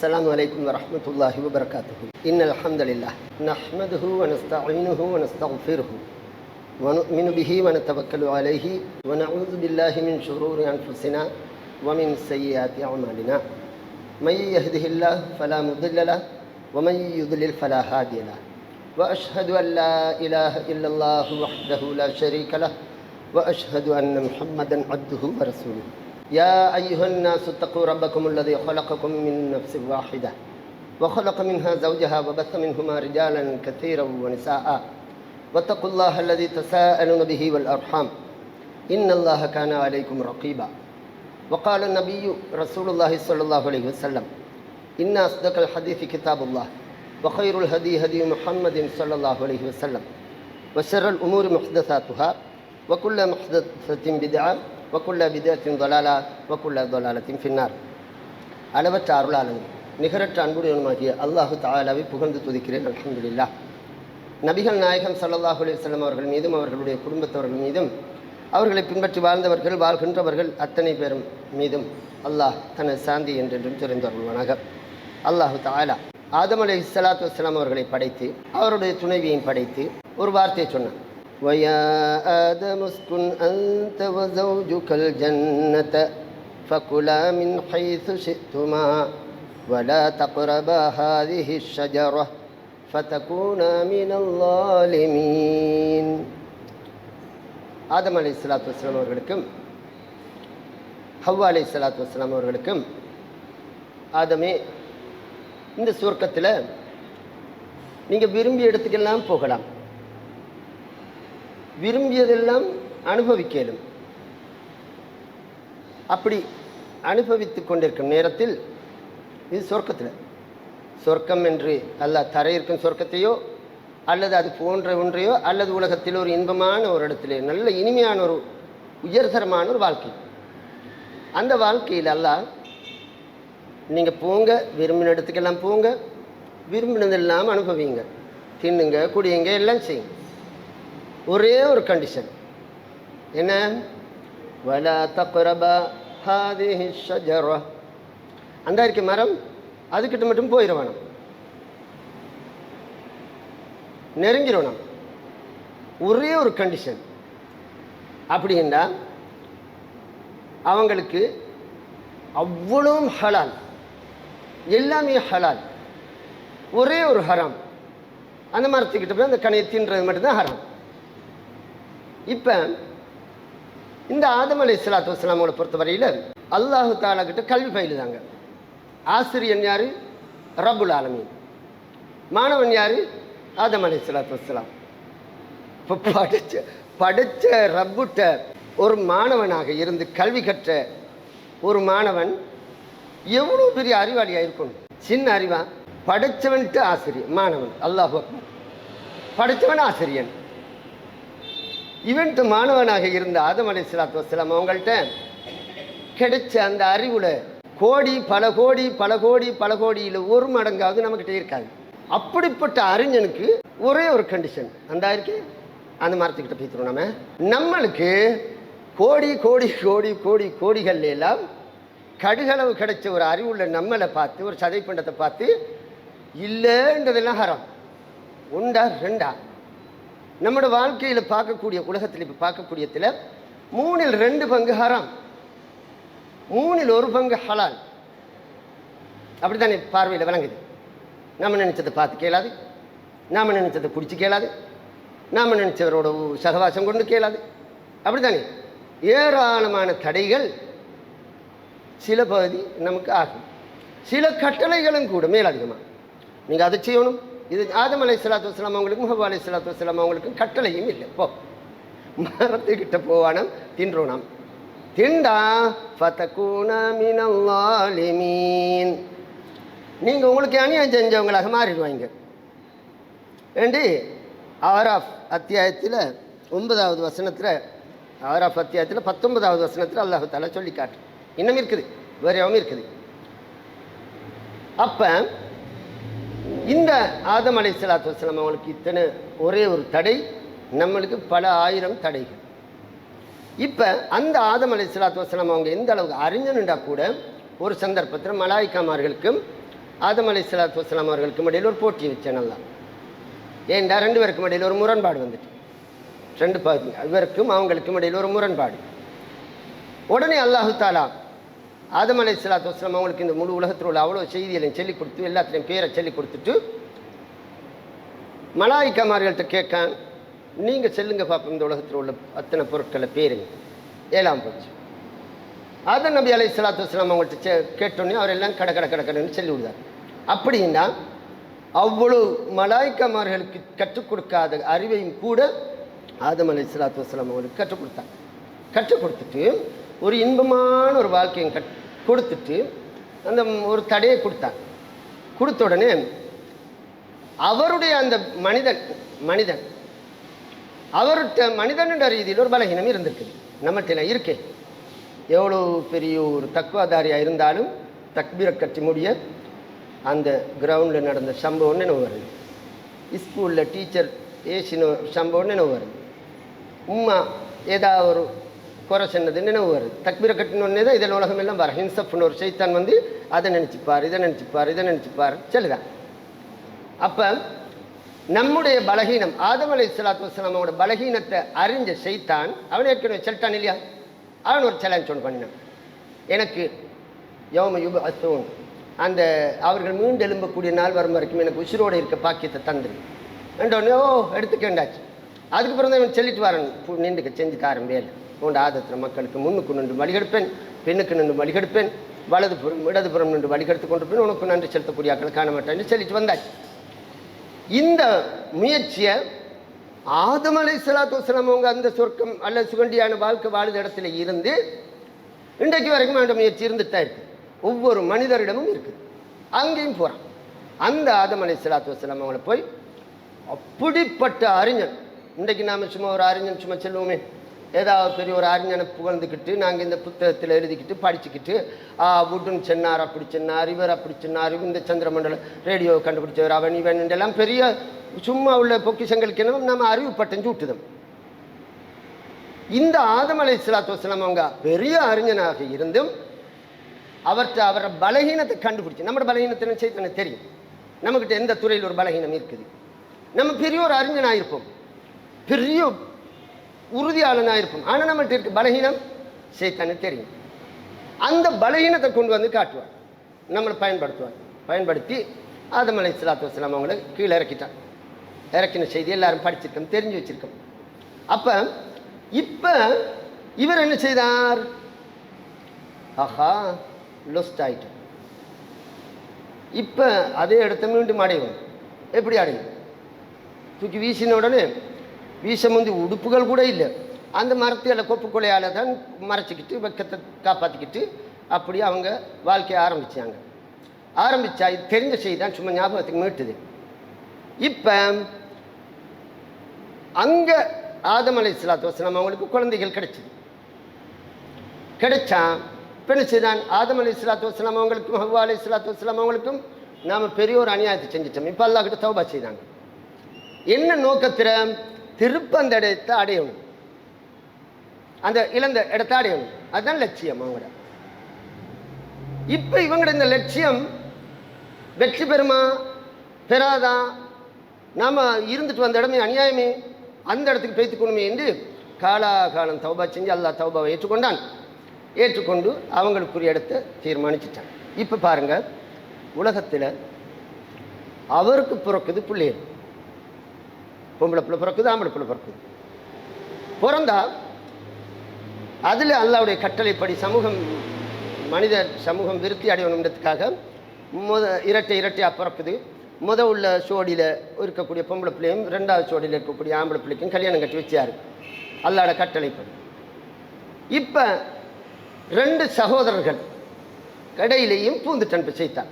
السلام عليكم ورحمة الله وبركاته. إن الحمد لله نحمده ونستعينه ونستغفره ونؤمن به ونتوكل عليه ونعوذ بالله من شرور أنفسنا ومن سيئات أعمالنا. من يهده الله فلا مضل له ومن يضلل فلا هادي له. وأشهد أن لا إله إلا الله وحده لا شريك له وأشهد أن محمدا عبده ورسوله. يا أيها الناس اتقوا ربكم الذي خلقكم من نفس واحدة وخلق منها زوجها وبث منهما رجالا كثيرا ونساء واتقوا الله الذي تساءلون به والأرحام إن الله كان عليكم رقيبا. وقال النبي رسول الله صلى الله عليه وسلم إن أصدق الحديث كتاب الله وخير الهدي هدي محمد صلى الله عليه وسلم وشر الأمور محدثاتها وكل محدثة بدعة وكل بدعة ضلالة وكل ضلالة في النار. அளவற்ற அருளாளன் நிகரற்ற அன்புடையவனுமாகிய அல்லாஹு தஆலாவை புகழ்ந்து துதிக்கிறேன். அல்ஹம்துலில்லாஹ். நபிகள் நாயகம் ஸல்லல்லாஹு அலைஹி வஸல்லம் அவர்கள் மீதும் அவர்களுடைய குடும்பத்தவர்கள் மீதும் அவர்களை பின்பற்றி வாழ்ந்தவர்கள் வாழ்கின்றவர்கள் அத்தனை பேரும் மீதும் அல்லாஹ் தனது சாந்தி என்றென்றும் தெரிந்தவர்களாக. அல்லாஹு தஆலா ஆதம் அலைஹிஸ்ஸலாத்து வஸ்ஸலாம் அவர்களை படைத்து அவருடைய துணைவியையும் படைத்து ஒரு வார்த்தையை சொன்னார். وَيَا آدَمُ اسْكُنْ أَنْتَ وَزَوْجُكَ الْجَنَّةَ فَكُلَا مِنْ حَيْثُ شِئْتُمَا وَلَا تَقْرَبَا هَذِهِ الشَّجَرَةَ فَتَكُونَا مِنَ الظَّالِمِينَ. ஆதம் அலைஹிஸ்ஸலாத்து வஸ்ஸலாம் அவர்களுக்கும் ஹவ்வா அலைஹிஸ்ஸலாத்து வஸ்ஸலாம் அவர்களுக்கும், ஆதமே, இந்த சுவர்க்கத்தில் நீங்கள் விரும்பிய இடத்துக்கெல்லாம் போகலாம், விரும்பியதெல்லாம் அனுபவிக்கலும். அப்படி அனுபவித்து கொண்டிருக்கும் நேரத்தில் இது சொர்க்கத்தில், சொர்க்கம் என்று அல்லாஹ் தர இருக்கும் சொர்க்கத்தையோ அல்லது அது போன்ற ஒன்றையோ அல்லது உலகத்தில் ஒரு இன்பமான ஒரு இடத்துல நல்ல இனிமையான ஒரு உயர்தரமான ஒரு வாழ்க்கை, அந்த வாழ்க்கையில் அல்லாஹ் நீங்கள் போங்க, விரும்பின இடத்துக்கெல்லாம் போங்க, விரும்பினதெல்லாம் அனுபவிங்க, தின்னுங்க, குடியுங்க, எல்லாம் செய்யுங்க. ஒரே ஒரு கண்டிஷன் என்ன? வலா தக்ரபா ஹாதிஹி ஷஜரா, அந்த இருக்க மரம் அதுக்கிட்ட மட்டும் போயிடுவானம், நெருங்கிடணும். ஒரே ஒரு கண்டிஷன். அப்படின்னா அவங்களுக்கு அவ்வளவும் ஹலால், எல்லாமே ஹலால், ஒரே ஒரு ஹராம். அந்த மரத்துக்கிட்ட போய் அந்த கனியை தின்றது மட்டும்தான் ஹராம். இப்போ இந்த ஆதம் அலைஹிஸ்ஸலாத்து வஸ்ஸலாமோட பொறுத்தவரையில் அல்லாஹு தஆலா கிட்ட கல்வி பயிலுதாங்க. ஆசிரியன் யார்? ரப்புல் ஆலமீன். மாணவன் யார்? ஆதம் அலைஹிஸ்ஸலாத்து வஸ்ஸலாம். இப்போ படைச்ச ரப்புட்ட ஒரு மாணவனாக இருந்து கல்வி கற்ற ஒரு மாணவன் எவ்வளோ பெரிய அறிவாளியாக இருக்கணும். சின்ன அறிவா? படைச்சவன்ட்டு ஆசிரியர், மாணவன். அல்லாஹ் அக்பர். படைச்சவன் ஆசிரியன், இவன்ட்டு மாணவனாக இருந்த ஆதம் அலைஹிஸ்ஸலாத்து வஸ்ஸலாம் அவங்கள்ட்ட கிடைச்ச அந்த அறிவுல கோடி பல கோடி பல கோடி பல கோடியில் ஒரு மடங்காவது நம்மக்கிட்ட இருக்காது. அப்படிப்பட்ட அறிஞனுக்கு ஒரே ஒரு கண்டிஷன், அந்த இருக்கு, அந்த மரத்துக்கிட்ட பேசுகிறோம். நம்மளுக்கு கோடி கோடி கோடி கோடி கோடிகள் எல்லாம் கடுகளவு கிடைச்ச ஒரு அறிவுள்ள நம்மளை பார்த்து, ஒரு சதை பண்டத்தை பார்த்து இல்லைன்றதெல்லாம் ஹராம். ஒன்றா ரெண்டா? நம்மளோட வாழ்க்கையில் பார்க்கக்கூடிய, உலகத்தில் இப்போ பார்க்கக்கூடியத்தில் 3/2 பங்கு ஹராம், 3/1 ஹலால். அப்படி தானே பார்வையில் விளங்குது. நம்ம நினச்சதை பார்த்து கேளாது, நாம் நினச்சதை குடிச்சு கேளாது, நாம் நினச்சவரோட சகவாசம் கொண்டு கேளாது. அப்படி தானே ஏராளமான தடைகள் சில பகுதி நமக்கு ஆகும். சில கட்டளைகளும் கூட மேலதிகமாக நீங்கள் அதை செய்யணும். இது ஆதம் அலைஹிஸ்ஸலாத்து வஸ்ஸலாம் அவங்களுக்கும் ஹவ்வா அலைஹிஸ்ஸலாத்து வஸ்ஸலாம் அவங்களுக்கும் கட்டளையும் இல்லை. போ, மரத்துக்கிட்ட போவானம், தின்றோனாம், திண்டா ஃபதகூனா மினல் ஸாலிமீன், நீங்கள் உங்களுக்கு அநியாயம் செஞ்சவங்களாக மாறிடுவாங்க. ஏண்டி ஆராஃப் அத்தியாயத்தில் 9வது வசனத்தில், ஆராஃப் அத்தியாயத்தில் 19வது வசனத்தில் அல்லாஹ் தஆலா சொல்லி காட்டு. இன்னும் இருக்குது, வேறையாவும் இருக்குது. அப்போ இந்த ஆதம் அலைஹிஸ்ஸலாத்து வஸ்ஸலாம் அவங்களுக்கு இத்தனை ஒரே ஒரு தடை, நம்மளுக்கு பல ஆயிரம் தடைகள். இப்போ அந்த ஆதம் அலைஹிஸ்ஸலாத்து வஸ்ஸலாம் அவங்க எந்த அளவுக்கு அறிஞனுண்டா கூட ஒரு சந்தர்ப்பத்தில் மலாய்க்காமார்களுக்கும் ஆதம் அலைஹிஸ்ஸலாத்து வஸ்ஸலாம் அவர்களுக்கும் இடையில் ஒரு போட்டி வச்சேன். நல்லா ஏன்டா 2 பேருக்கும் இடையில் ஒரு முரண்பாடு வந்துட்டு, 2 பாதி இவருக்கும் அவங்களுக்கும் இடையில் ஒரு முரண்பாடு. உடனே அல்லாஹு தாலா ஆதம் அலைஹிஸ்ஸலாத்து வஸ்ஸலாம் அவங்களுக்கு இந்த முழு உலகத்தில் உள்ள அவ்வளோ செய்திகளையும் சொல்லிக் கொடுத்து எல்லாத்துலேயும் பேரை சொல்லிக் கொடுத்துட்டு மலாயிக்காமார்கள்ட்ட கேட்கான், நீங்கள் செல்லுங்க பார்ப்போம் இந்த உலகத்தில் உள்ள அத்தனை பொருட்களை பேருங்க. 7ஆம் போச்சு. ஆதம் நபி அலைஹிஸ்ஸலாத்து வஸ்ஸலாம் அவங்கள்ட்ட கேட்டோன்னே அவர் எல்லாம் கடன்னு சொல்லி விடுதார். அப்படின்னா அவ்வளோ மலாய்க்காமார்களுக்கு கற்றுக் கொடுக்காத அறிவையும் கூட ஆதம் அலைஹிஸ்ஸலாத்து வஸ்ஸலாம் அவங்களுக்கு கற்றுக் கொடுத்தாங்க. கற்றுக் கொடுத்துட்டு ஒரு இன்பமான ஒரு வாழ்க்கையை கொடுத்துட்டு அந்த ஒரு தடையை கொடுத்தாங்க. கொடுத்த உடனே அவருடைய அந்த மனிதன் அவர்கிட்ட மனிதனுடைய ரீதியில் ஒரு பலகீனம் இருந்திருக்குது. நம்மகிட்ட இருக்கே எவ்வளோ பெரிய ஒரு தக்குவாதாரியாக இருந்தாலும் தக்பீரை கட்டி முடிய அந்த கிரவுண்டில் நடந்த சம்பவம் நினைவு வருது, ஸ்கூலில் டீச்சர் ஏசின சம்பவம் நினைவு வருது, உம்மா ஏதாவது ஒரு குறை சொன்னது நினைவு வருது. தக்பீரை கட்டினோடனே தான் இதில் உலகமெல்லாம் வர ஹின்சப்னு ஒரு சைத்தான் வந்து அதை நினச்சிப்பார் இதை நினச்சிப்பார் சொல்லுதான். அப்போ நம்முடைய பலகீனம் ஆதம் அலைஹிஸ்ஸலாத்து வஸ்ஸலாமோட பலகீனத்தை அறிஞ்ச சைத்தான் அவன் ஏற்கனவே சொல்லிட்டான் இல்லையா, அவன் ஒரு சேலஞ்ச் ஒன்று பண்ணினான். எனக்கு யௌம யுபஅஸூன் அந்த அவர்கள் மீண்டு எழும்பக்கூடிய நாள் வரும் வரைக்கும் எனக்கு உசிரோடு இருக்க பாக்கியத்தை தந்துரு என்றோடனே எடுத்துக்கேண்டாச்சு. அதுக்கு பிறகு தான் இவன் சொல்லிட்டு வரேன், நின்றுக்க செஞ்சு தாரேன் வேலை உண்ட ஆதத்தில் மக்களுக்கு முன்னுக்கு நின்று வழிகெடுப்பேன், பெண்ணுக்கு நின்று வழிகெடுப்பேன், வலதுபுறம் இடதுபுறம் நின்று வழிகெடுத்து கொண்டிருப்பேன், உனக்கு நன்றி செலுத்தக்கூடிய ஆக்களை காண மாட்டேன்னு சொல்லிட்டு வந்தாச்சு. இந்த முயற்சியை ஆதம் அலைஹிஸ்ஸலாத்து வஸ்ஸலாம் அவங்க அந்த சொர்க்கம் அல்லது சுகண்டியான வாழ்க்கை வாழுத இடத்துல இருந்து இன்றைக்கு வரைக்கும் அந்த முயற்சி இருந்துட்டு தான் இருக்குது. ஒவ்வொரு மனிதரிடமும் இருக்குது. அங்கேயும் போகிறான். அந்த ஆதம் அலைஹிஸ்ஸலாத்து வஸ்ஸலாம் அவங்கள போய் அப்படிப்பட்ட அறிஞன், இன்றைக்கு நாம் சும்மா ஒரு அறிஞன் சும்மா சொல்லுவோமே, ஏதாவது பெரிய ஒரு அறிஞனை புகழ்ந்துக்கிட்டு நாங்கள் இந்த புத்தகத்தில் எழுதிக்கிட்டு படிச்சுக்கிட்டு புட்டுன்னு சொன்னார், அப்படி சொன்னார், இவர் அப்படி சொன்னார், இந்த சந்திரமண்டல ரேடியோ கண்டுபிடிச்சவர் அவன் இவன் எல்லாம் பெரிய சும்மா உள்ள பொக்கிஷங்களுக்கு என்ன நம்ம அறிவு பட்டம் சூட்டுதம். இந்த ஆதம் அலைஹிஸ்ஸலாத்து வஸ்ஸலாம் அவங்க பெரிய அறிஞனாக இருந்தும் அவரோட பலகீனத்தை கண்டுபிடிச்சு, நம்ம பலகீனத்தை செய்து தெரியும், நம்மக்கிட்ட எந்த துறையில் ஒரு பலகீனம் இருக்குது, நம்ம பெரிய ஒரு அறிஞனாக இருப்போம், பெரிய உறுதியாளனாக இருப்போம், ஆனால் நம்மகிட்ட இருக்க பலகீனம் செய்தானே தெரியும். அந்த பலகீனத்தை கொண்டு வந்து காட்டுவார், நம்மளை பயன்படுத்தி ஆதம் அலைஹிஸ்ஸலாத்து வஸ்ஸலாம் அவங்கள கீழே இறக்கின செய்தி எல்லாரும் படிச்சிருக்கோம், தெரிஞ்சு வச்சிருக்கோம். அப்போ இப்போ இவர் என்ன செய்தார், ஆஹா லொஸ்ட் ஆயிட்டார். இப்போ அதே இடத்த மீண்டும் அடையும். எப்படி அடையும்? தூக்கி வீசின உடனே வீச முந்தி உடுப்புகள் கூட இல்லை, அந்த மரத்தையில் கொப்பு கொலையால் தான் மறைச்சிக்கிட்டு வெக்கத்தை காப்பாற்றிக்கிட்டு அப்படி அவங்க வாழ்க்கையை ஆரம்பித்தா இது தெரிஞ்ச செய்தி தான், சும்மா ஞாபகத்துக்கு மீட்டுது. இப்போ அங்கே ஆதம் அலைஹிஸ்ஸலாத்து வஸ்ஸலாம் அவங்களுக்கு குழந்தைகள் கிடைச்சா பெண்ணு செய்தான். ஆதம் அலைஹிஸ்ஸலாத்து வஸ்ஸலாம் அவங்களுக்கும் ஹவ்வா அலைஹிஸ்ஸலாத்து வஸ்ஸலாம் அவங்களுக்கும் நாம் பெரிய ஒரு அநியாயத்தை செஞ்சிட்டோம். இப்போ அல்லாஹ் கிட்ட தௌபா செய்தாங்க. என்ன நோக்கத்தில்? திருப்ப அந்த இடத்தை அடையணும், அந்த இழந்த இடத்தை அடையணும், அதுதான் லட்சியம் அவங்களோட. இப்போ இவங்களோட இந்த லட்சியம் வெற்றி பெறுமா பெறாதா? நாம் இருந்துட்டு வந்த இடமே அநியாயமே, அந்த இடத்துக்கு பேத்துக்கணுமே என்று காலாகாலம் தௌபா செஞ்சு அல்லாஹ் தௌபாவை ஏற்றுக்கொண்டு அவங்களுக்குரிய இடத்தை தீர்மானிச்சிட்டாங்க. இப்போ பாருங்கள், உலகத்தில் அவருக்கு பிறக்குது பிள்ளைகள், பொம்பளை பிள்ளை பிறக்குது, ஆம்பளை பிள்ளை பிறக்குது. பிறந்தா அதில் அல்லாஹ்வுடைய கட்டளைப்படி மனித சமூகம் விருத்தி அடையணுன்றதுக்காக இரட்டையாக பிறக்குது. உள்ள சோடியில் இருக்கக்கூடிய பொம்பளை பிள்ளையும் 2வது சோடியில் இருக்கக்கூடிய ஆம்பளை பிள்ளைக்கும் கல்யாணம் கட்டி வச்சார் அல்லாஹ்வுடைய கட்டளைப்படி. இப்போ 2 சகோதரர்கள் கடையிலேயும் பூந்துட்டன் செய்தார்.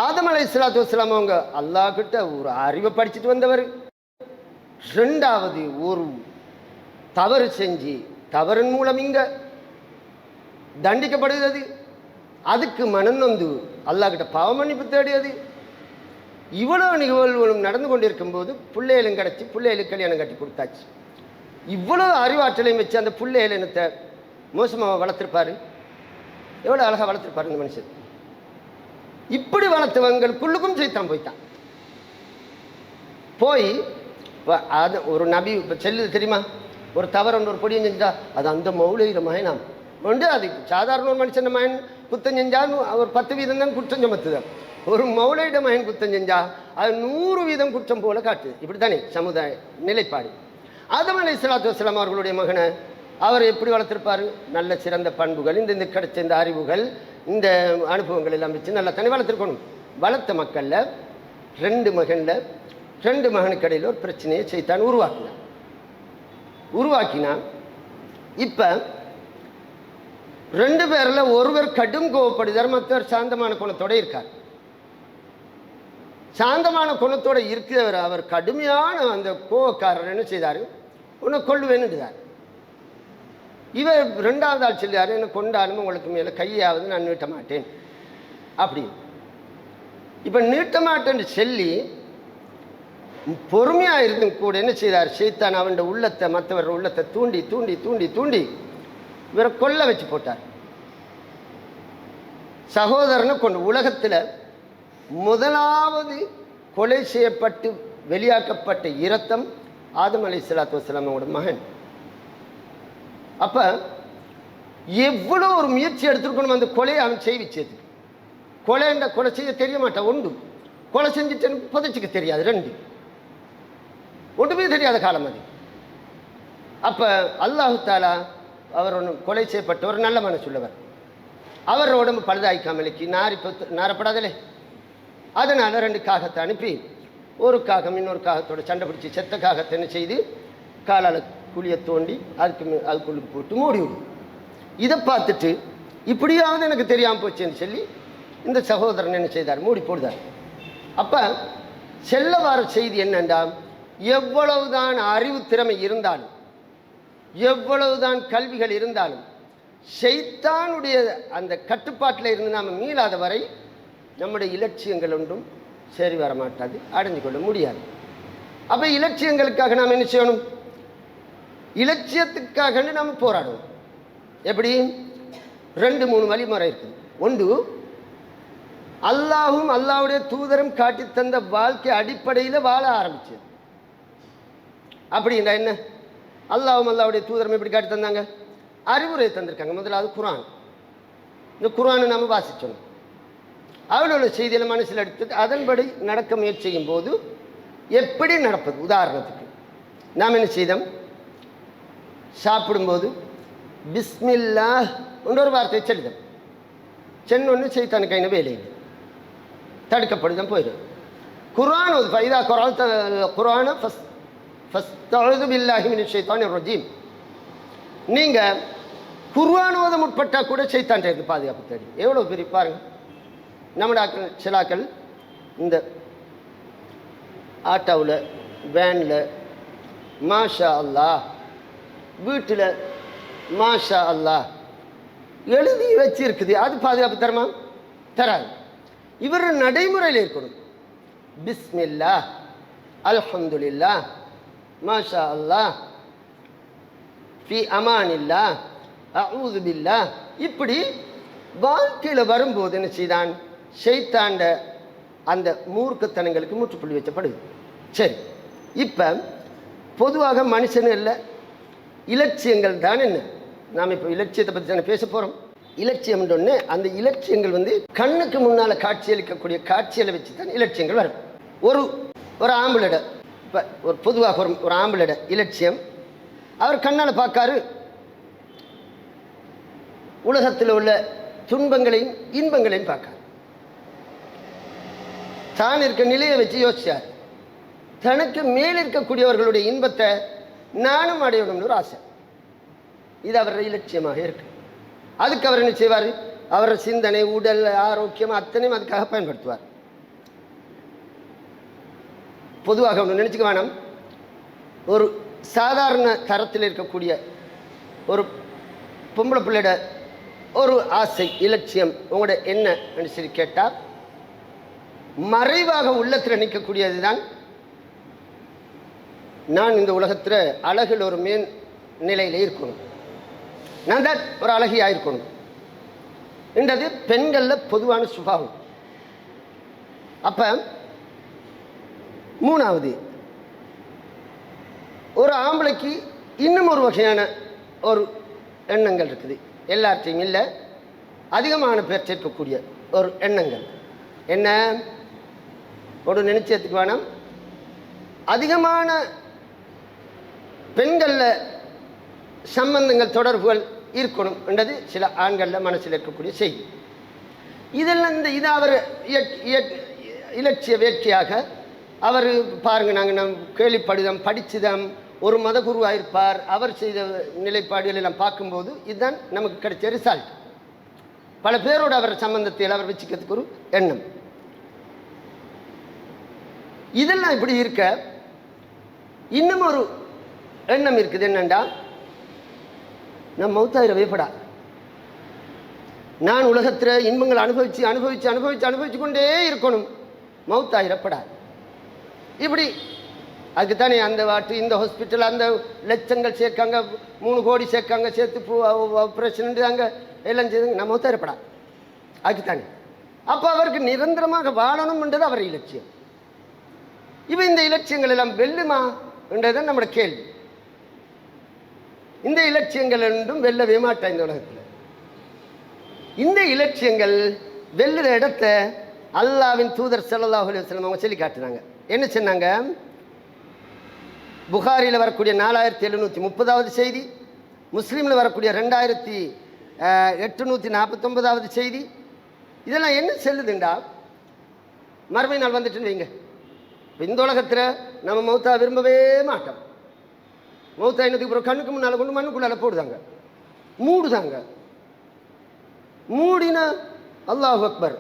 ஆதம் அலைஹிஸ்ஸலாத்து வஸ்ஸலாம் அவங்க அல்லாஹ் கிட்ட ஒரு அறிவை படிச்சுட்டு வந்தவர், 2வது ஒரு தவறு செஞ்சு தவறின் மூலம் இங்கே தண்டிக்கப்படுகிறது, அதுக்கு மனநொந்து அல்லாஹ் கிட்ட பாவ மன்னிப்பு தேடியது. இவ்வளவு நிகழ்வுகளும் நடந்து கொண்டிருக்கும் போது பிள்ளைகளும் கிடச்சி பிள்ளைகளுக்கு கல்யாணம் கட்டி கொடுத்தாச்சு. இவ்வளவு அறிவாற்றலையும் வச்சு அந்த பிள்ளைகள் என்னத்தை மோசமாக வளர்த்துருப்பாரு, எவ்வளோ அழகாக வளர்த்துருப்பாரு இந்த மனுஷன். இப்படி வளர்த்தவங்களுக்குள்ளுக்கும் சைத்தான் போய்த்தான். போய் அது ஒரு நபி இப்போ செல்லுது தெரியுமா, ஒரு தவறு ஒரு பொடியும் செஞ்சா அது அந்த மௌலிகிற மகனாம் உண்டு. அது சாதாரண ஒரு மனுஷன் மகன் குத்தம் செஞ்சால் அவர் 10 வீதம் தான் குற்றம் சுமத்துதான். ஒரு மௌலிட மகன் குத்தம் செஞ்சா அது 100 வீதம் குற்றம் போல காட்டுது. இப்படி தானே சமுதாய நிலைப்பாடு. ஆதம் அலைஹிஸ்ஸலாத்து வஸ்ஸலாம் அவர்களுடைய மகனை அவர் எப்படி வளர்த்திருப்பார்? நல்ல சிறந்த பண்புகள், இந்த கிடைச்ச இந்த அறிவுகள், இந்த அனுபவங்கள் எல்லாம் வச்சு நல்லா தனி வளர்த்துருக்கணும். வளர்த்த மக்களில் 2 மகனுக்கு இடையில் ஒரு பிரச்சனையை சைத்தான் உருவாக்கினான். இப்போ 2 பேரில் ஒருவர் கடும் கோவப்படுதார், மற்றவர் சாந்தமான குணத்தோடு இருக்கார். சாந்தமான குணத்தோடு இருக்கிறவர் அவர் கடுமையான அந்த கோவக்காரர் என்ன செய்தார்? உன்னை கொள்ளுவேன்னுட்டார். இவர் 2வது ஆள் சொல்லியார், என்னை கொண்டாலும் உங்களுக்கு மேலே கையாவது நான் நீட்ட மாட்டேன் அப்படின்னு. இப்போ நீட்ட மாட்டேன்னு சொல்லி பொறுமையாக இருந்தும் கூட என்ன செய்தார்? சைத்தான் அவன் உள்ளத்தை, மற்றவர் உள்ளத்தை தூண்டி தூண்டி தூண்டி தூண்டி இவரை கொல்ல வச்சு போட்டார். சகோதரனை கொண்டு உலகத்தில் முதலாவது கொலை செய்யப்பட்டு வெளியாக்கப்பட்ட இரத்தம் ஆதம் அலைஹிஸ்ஸலாத்து வஸ்ஸலாமோட மகன். அப்போ எவ்வளோ ஒரு முயற்சி எடுத்துருக்கணும் அந்த கொலையை அவன் செய்விச்சது. கொலை செய்ய தெரிய மாட்டான். ஒன்று கொலை செஞ்சுட்டு புதைச்சிக்க தெரியாது. 2 ஒன்றுமே தெரியாத காலம் அது. அப்போ அல்லாஹு தாலா அவர் ஒன்று கொலை செய்யப்பட்ட ஒரு நல்ல மனசுள்ளவர். அவர் உடம்பு பழுதாய்க்காமலைக்கு நாரப்படாதலே. அதனால் 2 காகத்தை அனுப்பி ஒரு காகம் இன்னொரு காகத்தோட சண்டை பிடிச்சி செத்த காகத்தை என்ன செய்து காலால் குழியை தோண்டி அதுக்குள்ளுக்கு போட்டு மூடி விடும். இதை பார்த்துட்டு இப்படியாவது எனக்கு தெரியாமல் போச்சுன்னு சொல்லி இந்த சகோதரன் என்ன செய்தார்? மூடி போடுதார். அப்போ செல்ல வர செய்தி என்னண்டா, எவ்வளவுதான் அறிவு திறமை இருந்தாலும், எவ்வளவுதான் கல்விகள் இருந்தாலும், ஷைத்தானுடைய அந்த கட்டுப்பாட்டில் இருந்து நாம் மீளாத வரை நம்முடைய இலட்சியங்கள் ஒன்றும் சரி வர மாட்டாது, அடைஞ்சு கொள்ள முடியாது. அப்போ இலட்சியங்களுக்காக நாம் என்ன செய்யணும்? இலட்சியத்துக்காக நாம் போராடணும். எப்படி? 2-3 வழிமுறை இருக்குது. ஒன்று, அல்லாஹும் அல்லாஹ்வுடைய தூதரும் காட்டி தந்த வாழ்க்கை அடிப்படையில் வாழ ஆரம்பிச்சது. அப்படின்னா என்ன? அல்லாஹும் அல்லாஹ்வுடைய தூதரும் எப்படி காட்டி தந்தாங்க? அறிவுரை தந்திருக்காங்க. முதலாவது குர்ஆன். இந்த குர்ஆனை நாம் வாசிச்சோம். அவளோட செய்தியில் மனசில் எடுத்துட்டு அதன்படி நடக்க முயற்சி செய்யும் போது எப்படி நடப்பது? உதாரணத்துக்கு நாம் என்ன செய்தோம்? சாப்பிடும்போது பிஸ்மில்லாஹ் இன்னொரு வார்த்தையை செல்லுதம் சென்னொன்று சைத்தானு கைன வேலையில் தடுக்கப்படுதான் போயிடும். குர்ஆன் ஃபைதா குர்ஆன ஃபஸ்தஊது பில்லாஹி மினஷ் ஷைத்தானிர் ரஜீம். நீங்கள் குர்ஆன் ஓத முற்பட்டால் கூட சைத்தான் இருந்து பாதுகாப்பு தேடி. எவ்வளோ பெரிய பாருங்க. நம்முடைய சிலாக்கள் இந்த ஆட்டோவில், வேனில் மாஷா அல்லாஹ், வீட்டில் மாஷா அல்லாஹ் எழுதி வச்சிருக்குது. அது பாதுகாப்பு தருமா? தராது. இவர் நடைமுறையில் இருக்கணும். பிஸ்மில்லாஹ், அல்ஹம்துலில்லாஹ், மாஷா அல்லாஹ், ஃபி அமானில்லாஹ், அஊது பில்லாஹ். இப்படி வாழ்க்கையில் வரும்போது என்ன செய்தான்? ஷைத்தாண்ட அந்த மூர்க்கத்தனங்களுக்கு முற்றுப்புள்ளி வச்சப்படுது. சரி, இப்போ பொதுவாக மனுஷனில் இலட்சியங்கள் தான் என்ன? நாம் இப்போ இலட்சியத்தை பற்றி தானே பேச போகிறோம். இலட்சியம் ஒன்று, அந்த இலட்சியங்கள் கண்ணுக்கு முன்னால் காட்சியளிக்கக்கூடிய காட்சிகளை வச்சு தான் இலட்சியங்கள் வரும். ஒரு ஆம்பளை, இப்போ ஒரு பொதுவாக ஒரு ஆம்பளை இலட்சியம், அவர் கண்ணால் பார்க்காரு உலகத்தில் உள்ள துன்பங்களையும் இன்பங்களையும் பார்க்காரு. தான் இருக்க நிலையை வச்சு யோசிச்சார். தனக்கு மேல் இருக்கக்கூடியவர்களுடைய இன்பத்தை நானும் அடையணும்னு ஒரு ஆசை. இது அவருடைய இலட்சியமாக இருக்கு. அதுக்கு அவர் என்ன செய்வார்? அவரோட சிந்தனை, உடல் ஆரோக்கியம் அத்தனையும் அதுக்காக பயன்படுத்துவார். பொதுவாக ஒன்று நினச்சிக்க வேணாம். ஒரு சாதாரண தரத்தில் இருக்கக்கூடிய ஒரு பொம்பளை பிள்ளையோட ஒரு ஆசை, இலட்சியம் உங்களோட என்ன சரி கேட்டால், மறைவாக உள்ளத்தில் நிற்கக்கூடியது தான், நான் இந்த உலகத்தில் அழகில் ஒரு மேன் நிலையில் இருக்கணும், நான் தான் ஒரு அழகியாக இருக்கணும் என்றது பெண்களில் பொதுவான சுபாவம். அப்போ மூணாவது, ஒரு ஆம்பளைக்கு இன்னும் ஒரு வகையான ஒரு எண்ணங்கள் இருக்குது. எல்லாத்தையும் இல்லை, அதிகமான பேர் சேர்க்கக்கூடிய ஒரு எண்ணங்கள். என்ன ஒரு நிச்சயத்துக்கு வேணும், அதிகமான பெண்களில் சம்பந்தங்கள் தொடர்புகள் இருக்கணும் என்றது சில ஆண்களில் மனசில் இருக்கக்கூடிய செய்தி. இதெல்லாம் இது அவர் இலட்சிய வேட்கையாக அவர் பாருங்கள், நாங்கள் நம் கேள்விப்படுதம் படிச்சுதம், ஒரு மத குருவாக இருப்பார், அவர் செய்த நிலைப்பாடுகள் எல்லாம் பார்க்கும்போது இதுதான் நமக்கு கிடைச்ச ரிசல்ட். பல பேரோடு அவர் சம்பந்தத்தில் அவர் வச்சுக்கிறதுக்கு ஒரு எண்ணம். இதெல்லாம் இப்படி இருக்க இன்னும் ஒரு எண்ணம் இருக்குது. என்னண்டா, நான் மௌத்தாயிரவே படா, நான் உலகத்தில் இன்பங்கள் அனுபவித்து அனுபவித்து அனுபவித்து அனுபவித்து கொண்டே இருக்கணும், மௌத்தாயிரப்படா. இப்படி அதுக்குத்தானே அந்த வாட்டு இந்த ஹாஸ்பிட்டல் அந்த லட்சங்கள் சேர்க்காங்க, 3 கோடி சேர்க்காங்க, சேர்த்து ஆப்ரேஷன் அங்கே எல்லாம் செய்துங்க, நான் மௌத்தாயிரப்படா. அதுக்குத்தானே அப்போ அவருக்கு நிரந்தரமாக வாழணும்ன்றது அவர் இலட்சியம். இப்போ இந்த இலட்சியங்கள் எல்லாம் வெல்லுமா என்றதான் நம்மளோட கேள்வி. இந்த இலட்சியங்கள் என்றும் வெல்லவே மாட்டா இந்த உலகத்தில். இந்த இலட்சியங்கள் வெல்லுற இடத்த அல்லாஹ்வின் தூதர் ஸல்லல்லாஹு அலைஹி வஸல்லம் அவங்க சொல்லி காட்டுறாங்க. என்ன சொன்னாங்க? புகாரியில் வரக்கூடிய 4730வது செய்தி, முஸ்லீமில் வரக்கூடிய 2849வது செய்தி. இதெல்லாம் என்ன செல்லுதுண்டா, மறுமை நாள் வந்துட்டுன்னு வைங்க. இப்போ இந்த உலகத்தில் நம்ம மௌத்தா விரும்பவே மாட்டோம். மௌத்தா என்னதுக்கு அப்புறம் கண்ணுக்கு முன்னால் கொண்டு மண்ணுக்குள்ளால போடுதாங்க, மூடுதாங்க. மூடினா அல்லாஹ் அக்பர்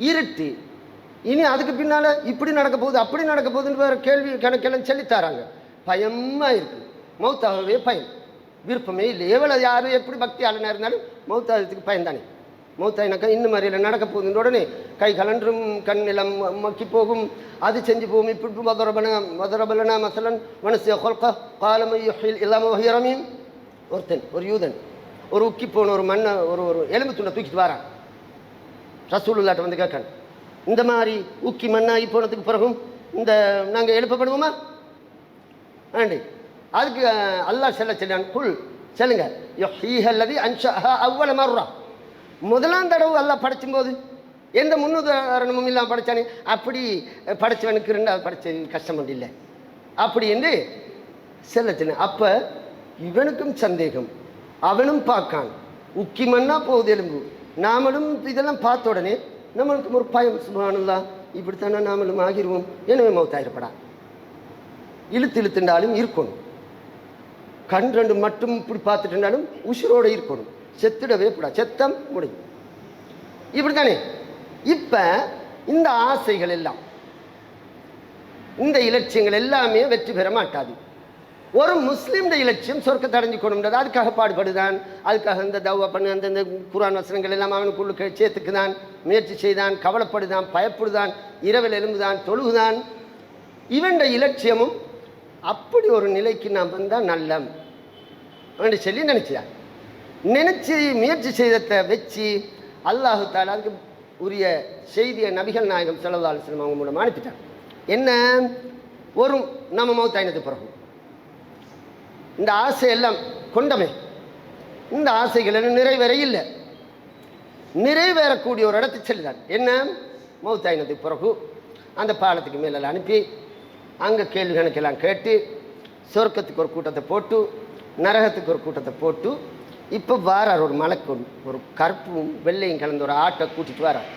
இருட்டு. இனி அதுக்கு பின்னால் இப்படி நடக்க போகுது அப்படி நடக்க போகுதுன்னு வேறு கேள்வி கணக்கெல்லாம் சொல்லித்தாராங்க. பயமாக இருக்குது. மௌத்தாகவே பயம், விருப்பமே இல்லை. எவ்வளோ யார் எப்படி பக்தியாளனாக இருந்தாலும் மௌத்தாகிறதுக்கு பயன்தானே. மௌத்தாயினாக்கா இன்னும் மாதிரியில் நடக்க போகுதுன்ற உடனே கை கலன்றும் கண் நிலம் மக்கி போகும், அது செஞ்சு போகும். இப்படி மதரபலனா மசலன் மனசு காலமையில் இல்லாமல் வகையரமையும். ஒருத்தன் ஒரு யூதன் ஒரு உக்கி போன ஒரு மண்ணை ஒரு எலும்பு துண்டை தூக்கிட்டு வரான். ரசூலுல்லாட்ட வந்து கேட்கான், இந்த மாதிரி உக்கி மண்ணாகி போனதுக்கு பிறகும் இந்த நாங்கள் எழுப்பப்படுவோமா ஆண்டி? அதுக்கு அல்லாஹ் சொல்லான், குல் சொல்லுங்க, யஹீஹல்லதி அன்ஷஅஹா அவ்வல மர்ரா. முதலாம் தடவை அல்லாஹ் படைச்சும்போது எந்த முன்னுதாரணமும் இல்லாமல் படைச்சானே, அப்படி படைச்சவனுக்கு 2வது படைச்ச கஷ்டம் ஒன்று இல்லை அப்படி என்று செல்லத்தின. அப்போ இவனுக்கும் சந்தேகம், அவனும் பார்க்கான், உக்கி மண்ணா போகுது எலும்பு. நாமளும் இதெல்லாம் பார்த்த உடனே நம்மளுக்கு ஒரு பயம், சுப்ஹானல்லாஹ் இப்படித்தானே நாமளும் ஆகிருவோம், எனவே மௌத்தாயிரப்படா. இழுத்துண்டாலும் இருக்கணும், கண் 2 மட்டும் இப்படி பார்த்துட்டு இருந்தாலும் உசுரோடு இருக்கணும், செத்துடவே கூடா, செத்தம் முடியும். இப்படி தானே. இப்போ இந்த ஆசைகள் எல்லாம், இந்த இலட்சியங்கள் எல்லாமே வெற்றி பெற மாட்டாது. ஒரு முஸ்லீம் இலட்சியம் சொர்க்கத்தை அடைஞ்சிக்கணும்ன்றது, அதுக்காக பாடுபடுதான், அதுக்காக இந்த தவா பண்ணு, அந்த குர்ஆன் வசனங்கள் எல்லாம் அவனுக்குள்ள சேர்த்துக்குதான், முயற்சி செய்தான், கவலைப்படுதான், பயப்படுதான், இரவில் எலும்புதான், தொழுகுதான். இவன் இலட்சியமும் அப்படி ஒரு நிலைக்கு நாம் வந்தால் நல்லம் என்று சொல்லி நினச்சி முயற்சி செய்ததை வச்சு அல்லாஹு தஆலா அதுக்கு உரிய செய்தியை நபிகள் நாயகம் ஸல்லல்லாஹு அலைஹி வஸல்லம் அவங்க மூலம் அனுப்பிட்டான். என்ன, ஒரு நம்ம மௌத்தாயினது பிறகு இந்த ஆசையெல்லாம் கொண்டமே, இந்த ஆசைகள் எல்லாம் நிறைவேற இல்லை, நிறைவேறக்கூடிய ஒரு இடத்துக்கு செல்லுதான். என்ன, மௌத்தாயினதுக்கு பிறகு அந்த பாலத்துக்கு மேலே அனுப்பி அங்கே கேள்வி கணக்கெல்லாம் கேட்டு சொர்க்கத்துக்கு ஒரு கூட்டத்தை போட்டு நரகத்துக்கு ஒரு கூட்டத்தை போட்டு இப்போ வாரார் ஒரு மலைக்கு ஒரு கருப்பும் வெள்ளையும் கலந்து ஒரு ஆட்டை கூட்டிட்டு வரார்.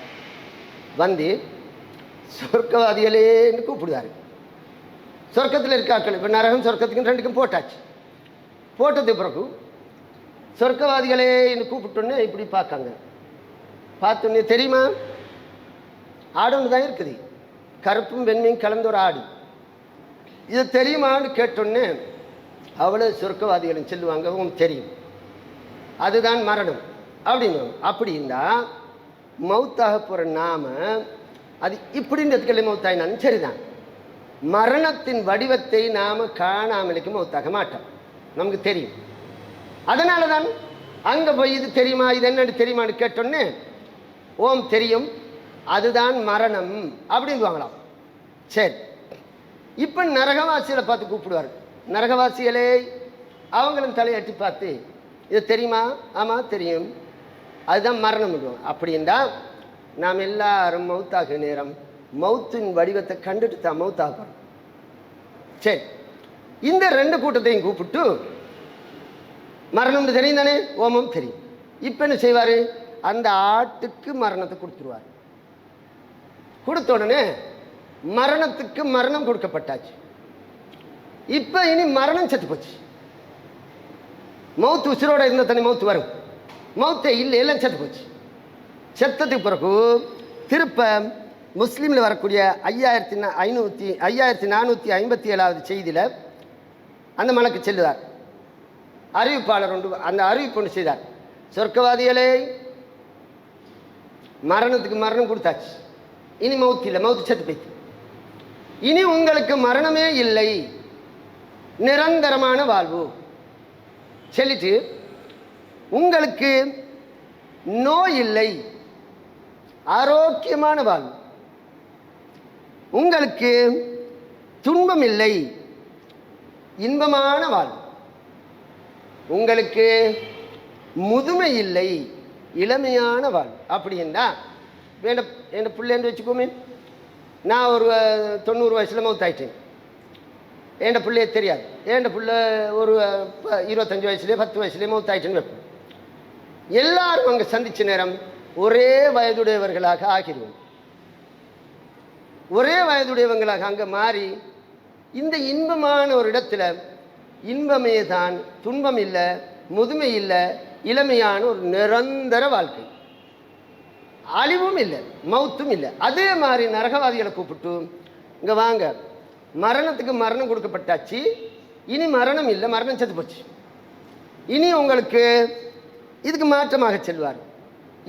வந்து சொர்க்கவாதிகளேன்னு கூப்பிடுவார். சொர்க்கத்தில் இருக்காக்கள் இப்போ நரகம் சொர்க்கத்துக்கு 2க்கும் போட்டாச்சு. போட்டது பிறகு சொர்க்கவாதிகளே என்று கூப்பிட்டோன்னே இப்படி பார்க்காங்க. பார்த்தோன்னே தெரியுமா, ஆடு ஒன்று தான் இருக்குது, கருப்பும் வெண்மையும் கலந்த ஒரு ஆடு. இது தெரியுமான்னு கேட்டோன்னே அவ்வளோ சொர்க்கவாதிகளும் சொல்லுவாங்க, உங்களுக்கு தெரியும், அதுதான் மரணம் அப்படின்னு. அப்படி இருந்தால் மௌத்தாக போகிற நாம அது இப்படின்றதுக்கல்ல மௌத்தாயினாலும் சரிதான், மரணத்தின் வடிவத்தை நாம் காணாமலுக்கு மௌத்தாக மாட்டோம், நமக்கு தெரியும். அதனால தான் அங்கே போய் இது தெரியுமா, இது என்னன்னு தெரியுமான்னு கேட்டோன்னே ஓம் தெரியும், அதுதான் மரணம் அப்படின்வாங்களாம். சரி, இப்போ நரகவாசிகளை பார்த்து கூப்பிடுவார். நரகவாசிகளே அவங்களும் தலையட்டி பார்த்து, இது தெரியுமா? ஆமாம் தெரியும், அதுதான் மரணம். அப்படின்னா நாம் எல்லாரும் மௌத்தாக நேரம் மௌத்தின் வடிவத்தை கண்டுட்டு தான் மௌத்தாகிறோம். சரி, இந்த ரெண்டு கூட்டத்தையும் கூப்பிட்டு மரணம் தெரியும் தானே, ஓமம் தெரியும். இப்போ என்ன செய்வார்? அந்த ஆட்டுக்கு மரணத்தை கொடுத்துருவார். கொடுத்த உடனே மரணத்துக்கு மரணம் கொடுக்கப்பட்டாச்சு. இப்போ இனி மரணம் செத்து போச்சு. மௌத்து உசிரோட இருந்த தனி மௌத்து வரும், மௌத்தை இல்லை, எல்லாம் செத்து போச்சு. செத்ததுக்கு பிறகு திருப்ப முஸ்லீமில் வரக்கூடிய 5457வது செய்தியில் அந்த மலக்கு செல்லுதார். அறிவிப்பாளர் ஒன்று அந்த அறிவிப்பு ஒன்று செய்தார். சொர்க்கவாதிகளே, மரணத்துக்கு மரணம் கொடுத்தாச்சு, இனி மௌத்து இல்லை, மௌத்து செத்து போய்த்து. இனி உங்களுக்கு மரணமே இல்லை, நிரந்தரமான வாழ்வு சொல்லிட்டு உங்களுக்கு நோய் இல்லை, ஆரோக்கியமான வாழ்வு, உங்களுக்கு துன்பம் இல்லை, இன்பமான வாழ்வு, உங்களுக்கு முதுமை இல்லை, இளமையான வாழ்வு. அப்படின்னா என் பிள்ளைன்னு வச்சுக்கோமே, நான் ஒரு 90 வயசில் மௌத்தாயிட்டேன், என் பிள்ளையே தெரியாது. என் பிள்ளை ஒரு 25 வயசுலேயே 10 வயசுலேயே மௌத்தாயிட்டேன்னு வைப்பேன். எல்லாரும் அங்கே சந்திச்ச நேரம் ஒரே வயதுடையவர்களாக ஆகிடுவோம். ஒரே வயதுடையவங்களாக அங்கே மாறி இந்த இன்பமான ஒரு இடத்துல இன்பமே தான், துன்பம் இல்லை, முதுமை இல்லை, இளமையான ஒரு நிரந்தர வாழ்க்கை, அழிவும் இல்லை, மௌத்தும் இல்லை. அதே மாதிரி நரகவாதிகளை கூப்பிட்டு, இங்கே வாங்க, மரணத்துக்கு மரணம் கொடுக்கப்பட்டாச்சு, இனி மரணம் இல்லை, மரணம் செத்து போச்சு, இனி உங்களுக்கு இதுக்கு மாற்றமாக செல்வார்.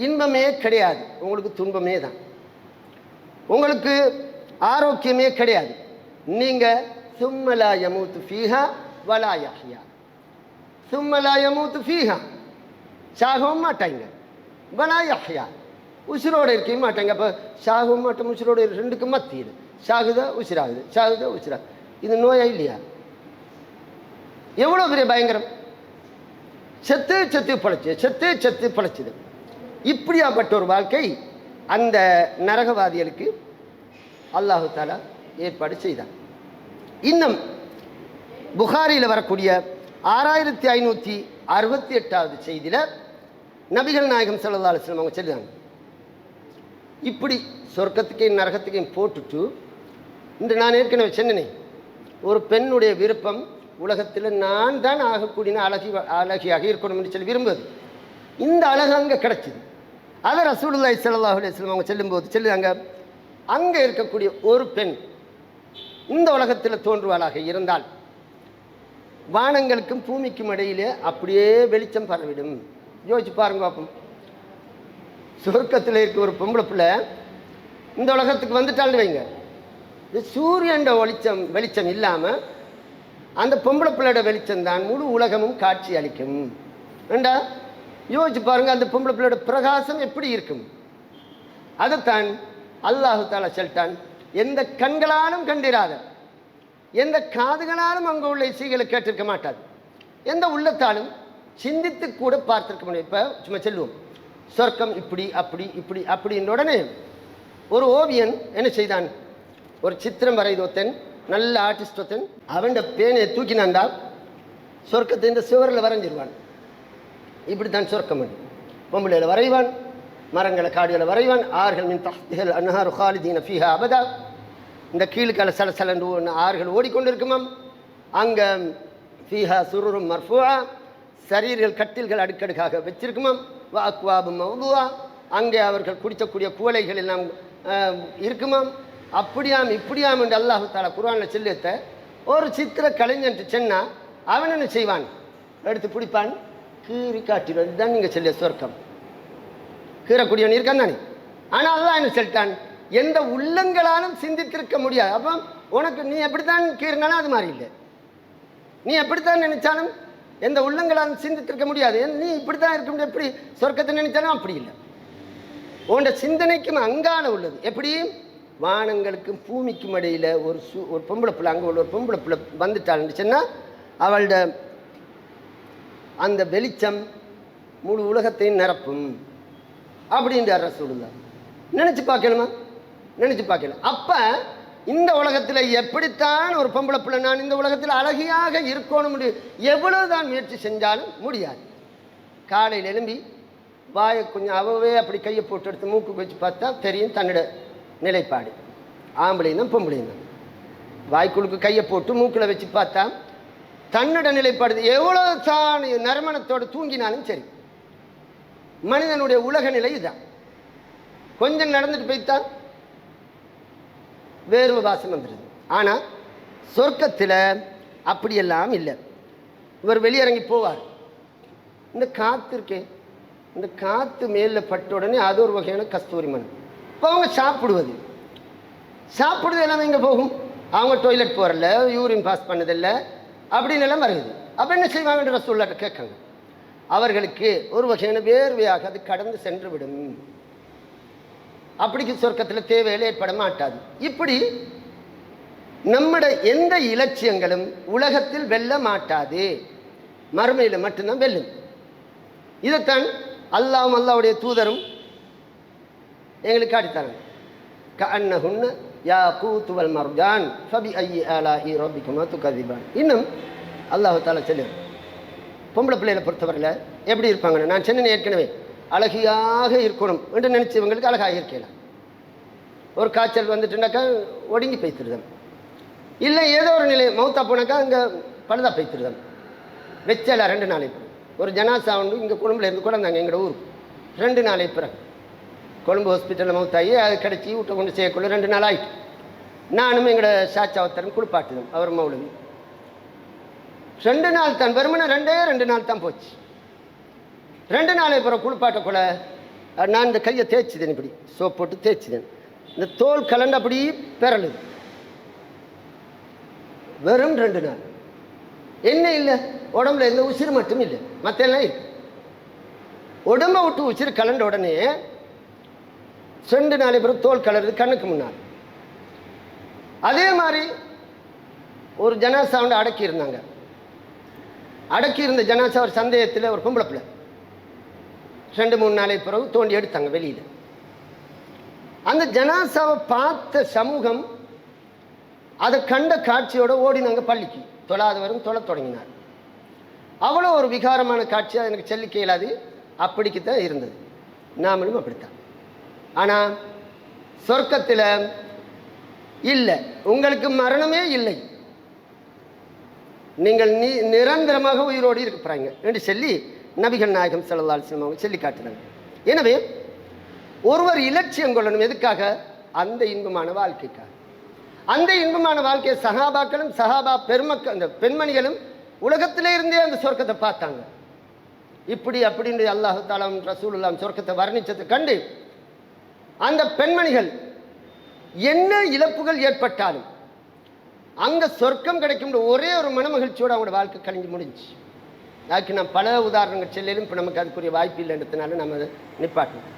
இன்பமே கிடையாது, உங்களுக்கு துன்பமே தான், உங்களுக்கு ஆரோக்கியமே கிடையாது. நீங்கள் சும்மலா யமூத்து ஃபீஹா வலா யஹ்யா, சும்மலா யமூத்து ஃபீஹா, சாகவும் மாட்டாங்க, வலா யஹ்யா, உசிரோடு இருக்கவே மாட்டாங்க. அப்போ சாகவும் மாட்டோம், உசிரோடு ரெண்டுக்கும் மத்தியில் சாகுதா உசிராகுது, சாகுதா உசிராகுது. இது நோயா இல்லையா? எவ்வளோ பெரிய பயங்கரம்! செத்து செத்து பழைச்சு, செத்து செத்து பழைச்சிது. இப்படியாப்பட்ட ஒரு வாழ்க்கை அந்த நரகவாதிகளுக்கு அல்லாஹு தஆலா ஏற்பாடு செய்தார். இன்னும் புகாரியில் வரக்கூடிய 6568வது செய்தியில் நபிகள் நாயகம் ஸல்லல்லாஹு அலைஹி வஸல்லம் அவங்க சொல்லுவாங்க, இப்படி சொர்க்கத்துக்கையும் நரகத்துக்கையும் போட்டுட்டு, இன்று நான் ஏற்கனவே சொன்னேனே, ஒரு பெண்ணுடைய விருப்பம் உலகத்தில் நான் தான் ஆகக்கூடிய அழகியாக இருக்கணும் என்று சொல்லி விரும்புவது. இந்த அழகு அங்கே கிடச்சிது. அதை ரசூலுல்லாஹி ஸல்லல்லாஹு அலைஹி வஸல்லம் அவங்க சொல்லும்போது சொல்லுவாங்க, அங்கே இருக்கக்கூடிய ஒரு பெண் இந்த உலகத்தில் தோன்றுவாளாக இருந்தால் வானங்களுக்கும் பூமிக்கும் இடையிலே அப்படியே வெளிச்சம் பரவிடும். யோசிச்சு பாருங்க பார்ப்போம். சொர்க்கத்தில் இருக்க ஒரு பொம்பளை பிள்ளை இந்த உலகத்துக்கு வந்துட்டாள்னு வைங்க, இந்த சூரியன் வெளிச்சம் இல்லாமல் அந்த பொம்பளை பிள்ளையோட வெளிச்சம் தான் முழு உலகமும் காட்சி அளிக்கும். ஏண்டா யோசிச்சு பாருங்க, அந்த பொம்பளை பிள்ளையோட பிரகாசம் எப்படி இருக்கும். அதைத்தான் அல்லாஹு தஆலா சொல்லிட்டான், எந்த கண்களாலும் கண்டிராத, எந்த காதுகளாலும் அங்கே உள்ள இசைகளை கேட்டிருக்க மாட்டாது, எந்த உள்ளத்தாலும் சிந்தித்து கூட பார்த்திருக்க முடியும். இப்போ சும்மா செல்லுவோம், சொர்க்கம் இப்படி அப்படி இப்படி அப்படின்ற உடனே ஒரு ஓவியன் என்ன செய்தான், ஒரு சித்திரம் வரைதோத்தன், நல்ல ஆர்டிஸ்ட் ஒருத்தன், அவன் பேனையை தூக்கினான்டா சொர்க்கத்தை இந்த சுவரில் வரைஞ்சிருவான். இப்படித்தான் சொர்க்கம். பொம்பளையில் வரைவான், மரங்களை காடுகளை வரைவான், ஆறுகள் மின் தஹ்திஹல் அன்ஹாரு ஹாலிதீன ஃபீஹா அபதா, இந்த கீழுக்கால சலசலண்டு ஆறுகள் ஓடிக்கொண்டிருக்குமாம். அங்கே ஃபீஹா சுருரும் மர்ஃபூஆ, சரீர்கள் கட்டில்கள் அடுக்கடுக்காக வச்சிருக்குமாம். வ அக்வாபு மவ்துஆ, அங்கே அவர்கள் குடிக்கக்கூடிய குவளைகள் எல்லாம் இருக்குமாம். அப்படியாம் இப்படியாம் என்று அல்லாஹு தஆலா குர்ஆனில் சொல்லித்த ஒரு சித்திர கலைஞன் சொன்னால் அவன் என்ன செய்வான், எடுத்து பிடிப்பான், கீறி காட்டிடுவான். இதுதான் நீங்கள் சொல்லிய சொர்க்கம். கீறக்கூடியவன் இருக்கான் தானே. ஆனால் அல்லாஹ் என்ன சொல்லிட்டான், எந்த உள்ளங்களாலும் சிந்தித்திருக்க முடியாது. அப்போ உனக்கு நீ எப்படித்தான் கீறினாலும் அது மாதிரி இல்லை, நீ எப்படித்தான் நினைச்சாலும் எந்த உள்ளங்களாலும் சிந்தித்திருக்க முடியாது. நீ இப்படித்தான் இருக்க முடியும், எப்படி சொர்க்கத்தை நினைச்சாலும் அப்படி இல்லை. உன்னோட சிந்தனைக்கும் அங்கால உள்ளது. எப்படி வானங்களுக்கும் பூமிக்கும் இடையில் ஒரு பொம்பளை பிள்ளை, அங்கே உள்ள ஒரு பொம்பளை பிள்ளை வந்துட்டாள்னு சொன்னால் அவளோட அந்த வெளிச்சம் முழு உலகத்தையும் நிரப்பும் அப்படின்ற ரசூலுல்லாஹ். நினச்சி பார்க்கணுமா? நினச்சி பார்க்கணும். அப்போ இந்த உலகத்தில் எப்படித்தான் ஒரு பொம்பளை பிள்ளை நான் இந்த உலகத்தில் அழகியாக இருக்கணும் முடியும், எவ்வளவுதான் முயற்சி செஞ்சாலும் முடியாது. காலையில் எழும்பி வாயை கொஞ்சம் அவவே அப்படி கையை போட்டு எடுத்து மூக்கு வச்சு பார்த்தா தெரியும் தன்னோட நிலைப்பாடு. ஆம்பளையும் தான் பொம்பளையும் தான். வாய்க்குழுக்கு கையை போட்டு மூக்கில் வச்சு பார்த்தா தன்னோட நிலைப்பாடு எவ்வளோ தான் நறுமணத்தோடு தூங்கினாலும் சரி. மனிதனுடைய உலக நிலை இதுதான். கொஞ்சம் நடந்துட்டு போய்த்தான் வேர்வை வாசம் வந்துடுது. ஆனால் சொர்க்கத்தில் அப்படியெல்லாம் இல்லை. இவர் வெளியிறங்கி போவார். இந்த காற்று இருக்கே, இந்த காற்று மேலில் பட்ட உடனே அது ஒரு வகையான கஸ்தூரி மண். இப்போ அவங்க சாப்பிடுறது எல்லாமே எங்கே போகும்? அவங்க டாய்லெட் போகிறல, யூரின் பாஸ் பண்ணதில்லை அப்படின்னு எல்லாம் வருது. அப்போ என்ன செய்வாங்கன்ற ரசூலுல்லாஹ் கேட்காங்க. அவர்களுக்கு ஒரு வகையான வேர்வையாக அது கடந்து சென்று விடும். அப்படிக்கு சொர்க்கத்தில் தேவையில ஏற்பட மாட்டாது. இப்படி நம்முடைய எந்த இலட்சியங்களும் உலகத்தில் வெல்ல மாட்டாது, மறுமையில் மட்டும்தான் வெல்லும். இதைத்தான் அல்லாஹ்வும் அல்லாஹ்வுடைய தூதரும் எங்களுக்கு காட்டித்தாங்க. கஅன்னஹுன்ன யாகூத் வல் மர்ஜான் ஃபபிஅய்யி ஆலாஇ ரப்பிகுமா துகதிபான். இன்னும் அல்லாஹ் தஆலா சொல்லுவார், பொம்பளை பிள்ளைகளை பொறுத்தவரையில் எப்படி இருப்பாங்கன்னு நான் சொன்னேன் ஏற்கனவே. அழகியாக இருக்கணும் என்று நினைச்சவங்களுக்கு அழகாக இருக்கலாம். ஒரு காய்ச்சல் வந்துட்டுனாக்கா ஒடுங்கி போய்த்திருதம், இல்லை ஏதோ ஒரு நிலை மௌத்தா போனாக்கா அங்கே பழுதா போய்த்திருதம். வெச்சல 2 நாளை பிறகு ஒரு ஜனாசா உண்டு இங்கே கொழும்புல இருந்து கொண்டாந்தாங்க எங்களோட ஊருக்கு. 2 நாளை பிறகு கொழும்பு ஹாஸ்பிட்டலில் மௌத்தாகி அது கிடச்சி வீட்டை கொண்டு செய்யக்குள்ள 2 நாள் ஆகிட்டு. நானும் எங்களோட சாச்சாவத்தரும் குளிப்பாட்டுதோம். அவர் மௌலவி 2 நாள் தான் வெறுமனை 2 நாள் தான் போச்சு. 2 நாளை பிறகு குளிப்பாட்டக்குள்ள நான் இந்த கையை தேய்ச்சிதேன், இப்படி சோப் போட்டு தேய்ச்சிதேன். இந்த தோல் கலண்டு அப்படி பெறலுது. வெறும் 2 நாள். என்ன இல்லை உடம்புல எந்த உசிறு மட்டும் இல்லை, மற்ற எல்லாம் இருக்கு. உடம்பை விட்டு உசிறு கலண்ட உடனே 2 நாளை பிறகு தோல் கலருது கண்ணுக்கு முன்னால். அதே மாதிரி ஒரு ஜனாசா வந்து அடக்கியிருந்தாங்க. அடக்கியிருந்த ஜனாசா ஒரு சந்தேகத்தில் ஒரு பொம்பளை பிள்ளை 2-3 நாளை பிறகு தோண்டி எடுத்தாங்க வெளியில். அந்த ஜனாசாவை பார்த்த சமூகம் அதை கண்ட காட்சியோட ஓடினாங்க பள்ளிக்கு. தொழாதவரும் தொழத் தொடங்கினார். அவ்வளோ ஒரு விகாரமான காட்சியாக எனக்கு சொல்லிக்க இயலாது, அப்படிக்குத்தான் இருந்தது. நாமளும் அப்படித்தான். ஆனால் சொர்க்கத்தில் இல்லை, உங்களுக்கு மரணமே இல்லை, நீங்கள் நிரந்தரமாக உயிரோடு இருக்கிறாங்க என்று சொல்லி நபிகள் நாயகம் ஸல்லல்லாஹு அலைஹி வஸல்லம் அவங்க சொல்லி காட்டினாங்க. எனவே ஒருவர் இலட்சியம் கொள்ளணும். எதுக்காக? அந்த இன்பமான வாழ்க்கைக்காக. அந்த இன்பமான வாழ்க்கையை சஹாபாக்களும் சஹாபா பெருமக்கள் அந்த பெண்மணிகளும் உலகத்திலே இருந்தே அந்த சொர்க்கத்தை பார்த்தாங்க. இப்படி அப்படின்னு அல்லாஹ் தஆலா ரசூலுல்லாஹ் சொர்க்கத்தை வர்ணிச்சதை கண்டு அந்த பெண்மணிகள் என்ன இழப்புகள் ஏற்பட்டாலும் அங்கே சொர்க்கம் கிடைக்கும் ஒரே ஒரு மனமகிழ்ச்சியோடு அவங்களோட வாழ்க்கை கழிஞ்சு முடிஞ்சு. அதுக்கு நான் பல உதாரணங்கள் செல்லும். இப்போ நமக்கு அதுக்குரிய வாய்ப்பு இல்லைன்றதுனால நம்ம அதை நிப்பாட்டணும்.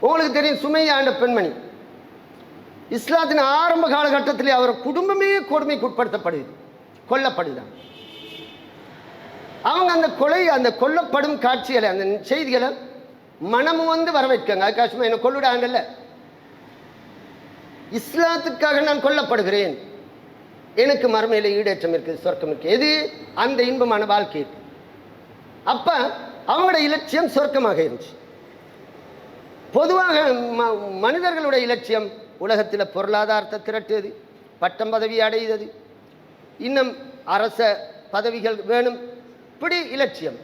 உங்களுக்கு தெரியும், சுமையா என்ற பெண்மணி இஸ்லாத்தின் ஆரம்ப காலகட்டத்திலே அவர் குடும்பமே கொடுமைக்கு உட்படுத்தப்படுது, கொல்லப்படுதான். அவங்க அந்த கொல்லப்படும் காட்சிகளை அந்த செய்திகளை மனமும் வந்து வரவேற்காங்க. அதுக்காக சும்மா என்னை கொள்ளுடாங்கல்ல, இஸ்லாத்துக்காக நான் கொல்லப்படுகிறேன், எனக்கு மறுமையில் ஈடேற்றம் இருக்குது, சொர்க்கம் இருக்குது. எது? அந்த இன்பமான வாழ்க்கை இருக்கு. அப்ப அவங்களோட இலட்சியம் சொர்க்கமாக இருந்துச்சு. பொதுவாக மனிதர்களுடைய இலட்சியம் உலகத்தில் பொருளாதாரத்தை திரட்டுவது, பட்டம் பதவி அடைவது, இன்னும் அரச பதவிகள் வேணும், இப்படி இலட்சியம்.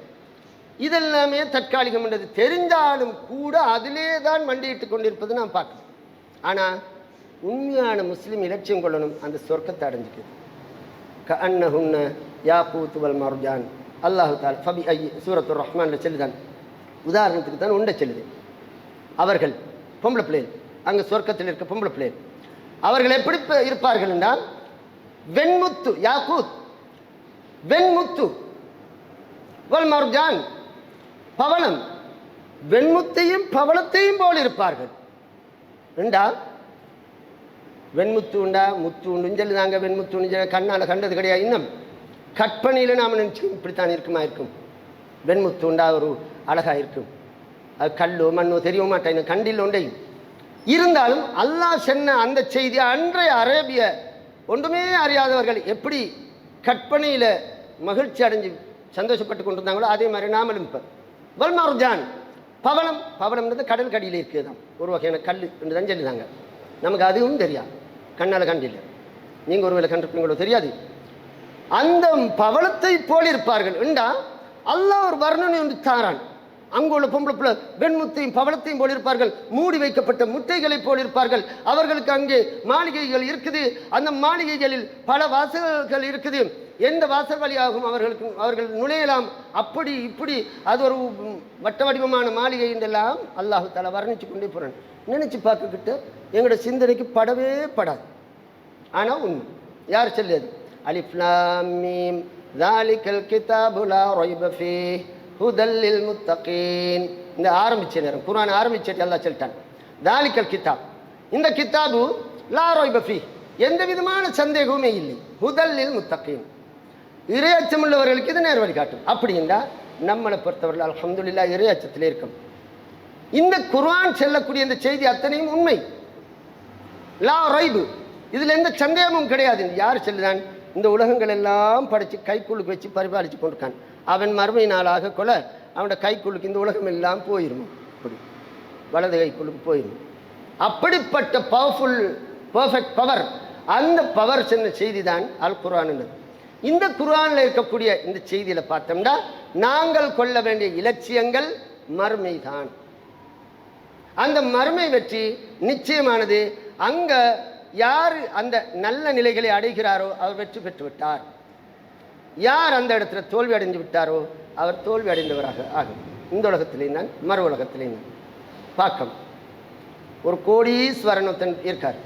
இதெல்லாமே தற்காலிகம் என்றது தெரிந்தாலும் கூட அதிலே தான் மண்டியிட்டு கொண்டிருப்பது நாம் பார்க்கணும். ஆனால் உண்மையான முஸ்லீம் இலட்சியம் கொள்ளணும், அந்த சொர்க்கத்தை அடைஞ்சிக்குது. கஅன்னஹுன்ன யாகூத் வல் மர்ஜான். அல்லாஹ் தஆலா ஃபபி ஐ சூரத்துர் ரஹ்மான்ல சொல்லுதான். உதாரணத்துக்கு தான் உண்டை சொல்லுது. அவர்கள் பொம்பளை பிள்ளைகள், அங்கே சொர்க்கத்தில் இருக்க பொம்பளை பிள்ளைகள், அவர்கள் எப்படி இருப்பார்கள் என்றால் வெண்முத்து, யாகூத் வெண்முத்து, வல் மர்ஜான் பவளம், வெண்முத்தையும் பவளத்தையும் போல் இருப்பார்கள். உண்டா வெண்முத்து உண்டா? முத்து உண்டு சொல்லுதாங்க. வெண்முத்து உண்டு கண்ணால் கண்டது கிடையாது. இன்னும் கற்பனையில் நாம் நினச்சி இப்படித்தான் இருக்குமா இருக்கும். வெண்முத்து உண்டா ஒரு அழகாக இருக்கும். அது கல்லோ மண்ணோ தெரிய மாட்டேன், கண்டில் உண்டையும் இருந்தாலும் அல்லாஹ் சொன்ன அந்த செய்தி அன்றைய அரேபிய ஒன்றுமே அறியாதவர்கள் எப்படி கற்பனையில் மகிழ்ச்சி அடைஞ்சு சந்தோஷப்பட்டு கொண்டிருந்தாங்களோ அதே மாதிரி நாமளும் இப்போ வல்மார்ஜான் பவளம். பவளம்ன்றது கடல் கடியில் இருக்குது தான், ஒரு வகையான கல் என்று தான் சொல்லிதாங்க. நமக்கு அதுவும் தெரியாது, கண்ணால் கண்டில்லை. நீங்கள் ஒருவேளை கண்டிருப்பீங்களோ தெரியாது. அந்த பவளத்தை போல் இருப்பார்கள் என்றா அல்லாஹ் ஒரு வர்ணனை ஒன்று தாரான். அங்குள்ள பொம்பளை பிள்ளை வெண்முத்தையும் பவளத்தையும் போல் இருப்பார்கள், மூடி வைக்கப்பட்ட முட்டைகளை போல் இருப்பார்கள். அவர்களுக்கு அங்கே மாளிகைகள் இருக்குது, அந்த மாளிகைகளில் பல வாசல்கள் இருக்குது. எந்த வாசல் வழியாகவும் அவர்கள் நுழையலாம். அப்படி இப்படி அது ஒரு வட்ட வடிவமான மாளிகை என்றெல்லாம் அல்லாஹு தஆலா வர்ணித்து கொண்டே போகிறான். நினைச்சு பார்த்துக்கிட்டு எங்களோட சிந்தனைக்கு படவே படாது. ஆனால் உண்மை யார் சொல்லியது? அலிஃப் லாம் மீம் ஸாலிகல் கிதாபு லா ரைப ஃபீஹ் ஹுதல் லில் முத்தகீன். இந்த ஆரம்பிச்ச நேரம் குர்ஆன் ஆரம்பிச்சிட்டு அல்லாஹ் சொல்லிட்டான் ஸாலிகல் கிதாப், இந்த கிதாபு லா ரைப ஃபீஹ், எந்த விதமான சந்தேகமுமே இல்லை. ஹுதல் லில் முத்தகீன், இறையச்சம் உள்ளவர்களுக்கு இது நேர் வழி காட்டும். அப்படின்னா நம்மளை பொறுத்தவர்கள் அல்ஹம்துலில்லாஹ் இறையச்சத்திலே இருக்கும். இந்த குர்ஆன் சொல்லக்கூடிய இந்த செய்தி அத்தனையும் உண்மை. லா ரைபு, இதில் எந்த சந்தேகமும் கிடையாது. யார் சொல்லுதான்? இந்த உலகங்கள் எல்லாம் படித்து கைக்குள்ளுக்கு வச்சு பரிபாலித்து கொண்டிருக்கான். அவன் மறுமை நாளாக கொள்ள அவனோட கைக்குள்ளுக்கு இந்த உலகம் எல்லாம் போயிடும். அப்படி வலது கைக்குள்ளுக்கு போயிடும். அப்படிப்பட்ட பவர்ஃபுல் பர்ஃபெக்ட் பவர், அந்த பவர் சொன்ன செய்தி தான் அல் குர்ஆன். இந்த குர்ஆனில் இருக்கக்கூடிய இந்த செய்தியில் பார்த்தோம்னா நாங்கள் கொள்ள வேண்டிய இலட்சியங்கள் மறுமை தான். அந்த மறுமை வெற்றி நிச்சயமானது. அங்கே யார் அந்த நல்ல நிலைகளை அடைகிறாரோ அவர் வெற்றி பெற்று விட்டார். யார் அந்த இடத்துல தோல்வி அடைந்து விட்டாரோ அவர் தோல்வி அடைந்தவராக ஆகும். இந்த உலகத்திலேயும் தான் மறு உலகத்திலேயும் தான். பார்க்கம் ஒரு கோடீஸ்வரன் ஒருத்தன் இருக்கார்.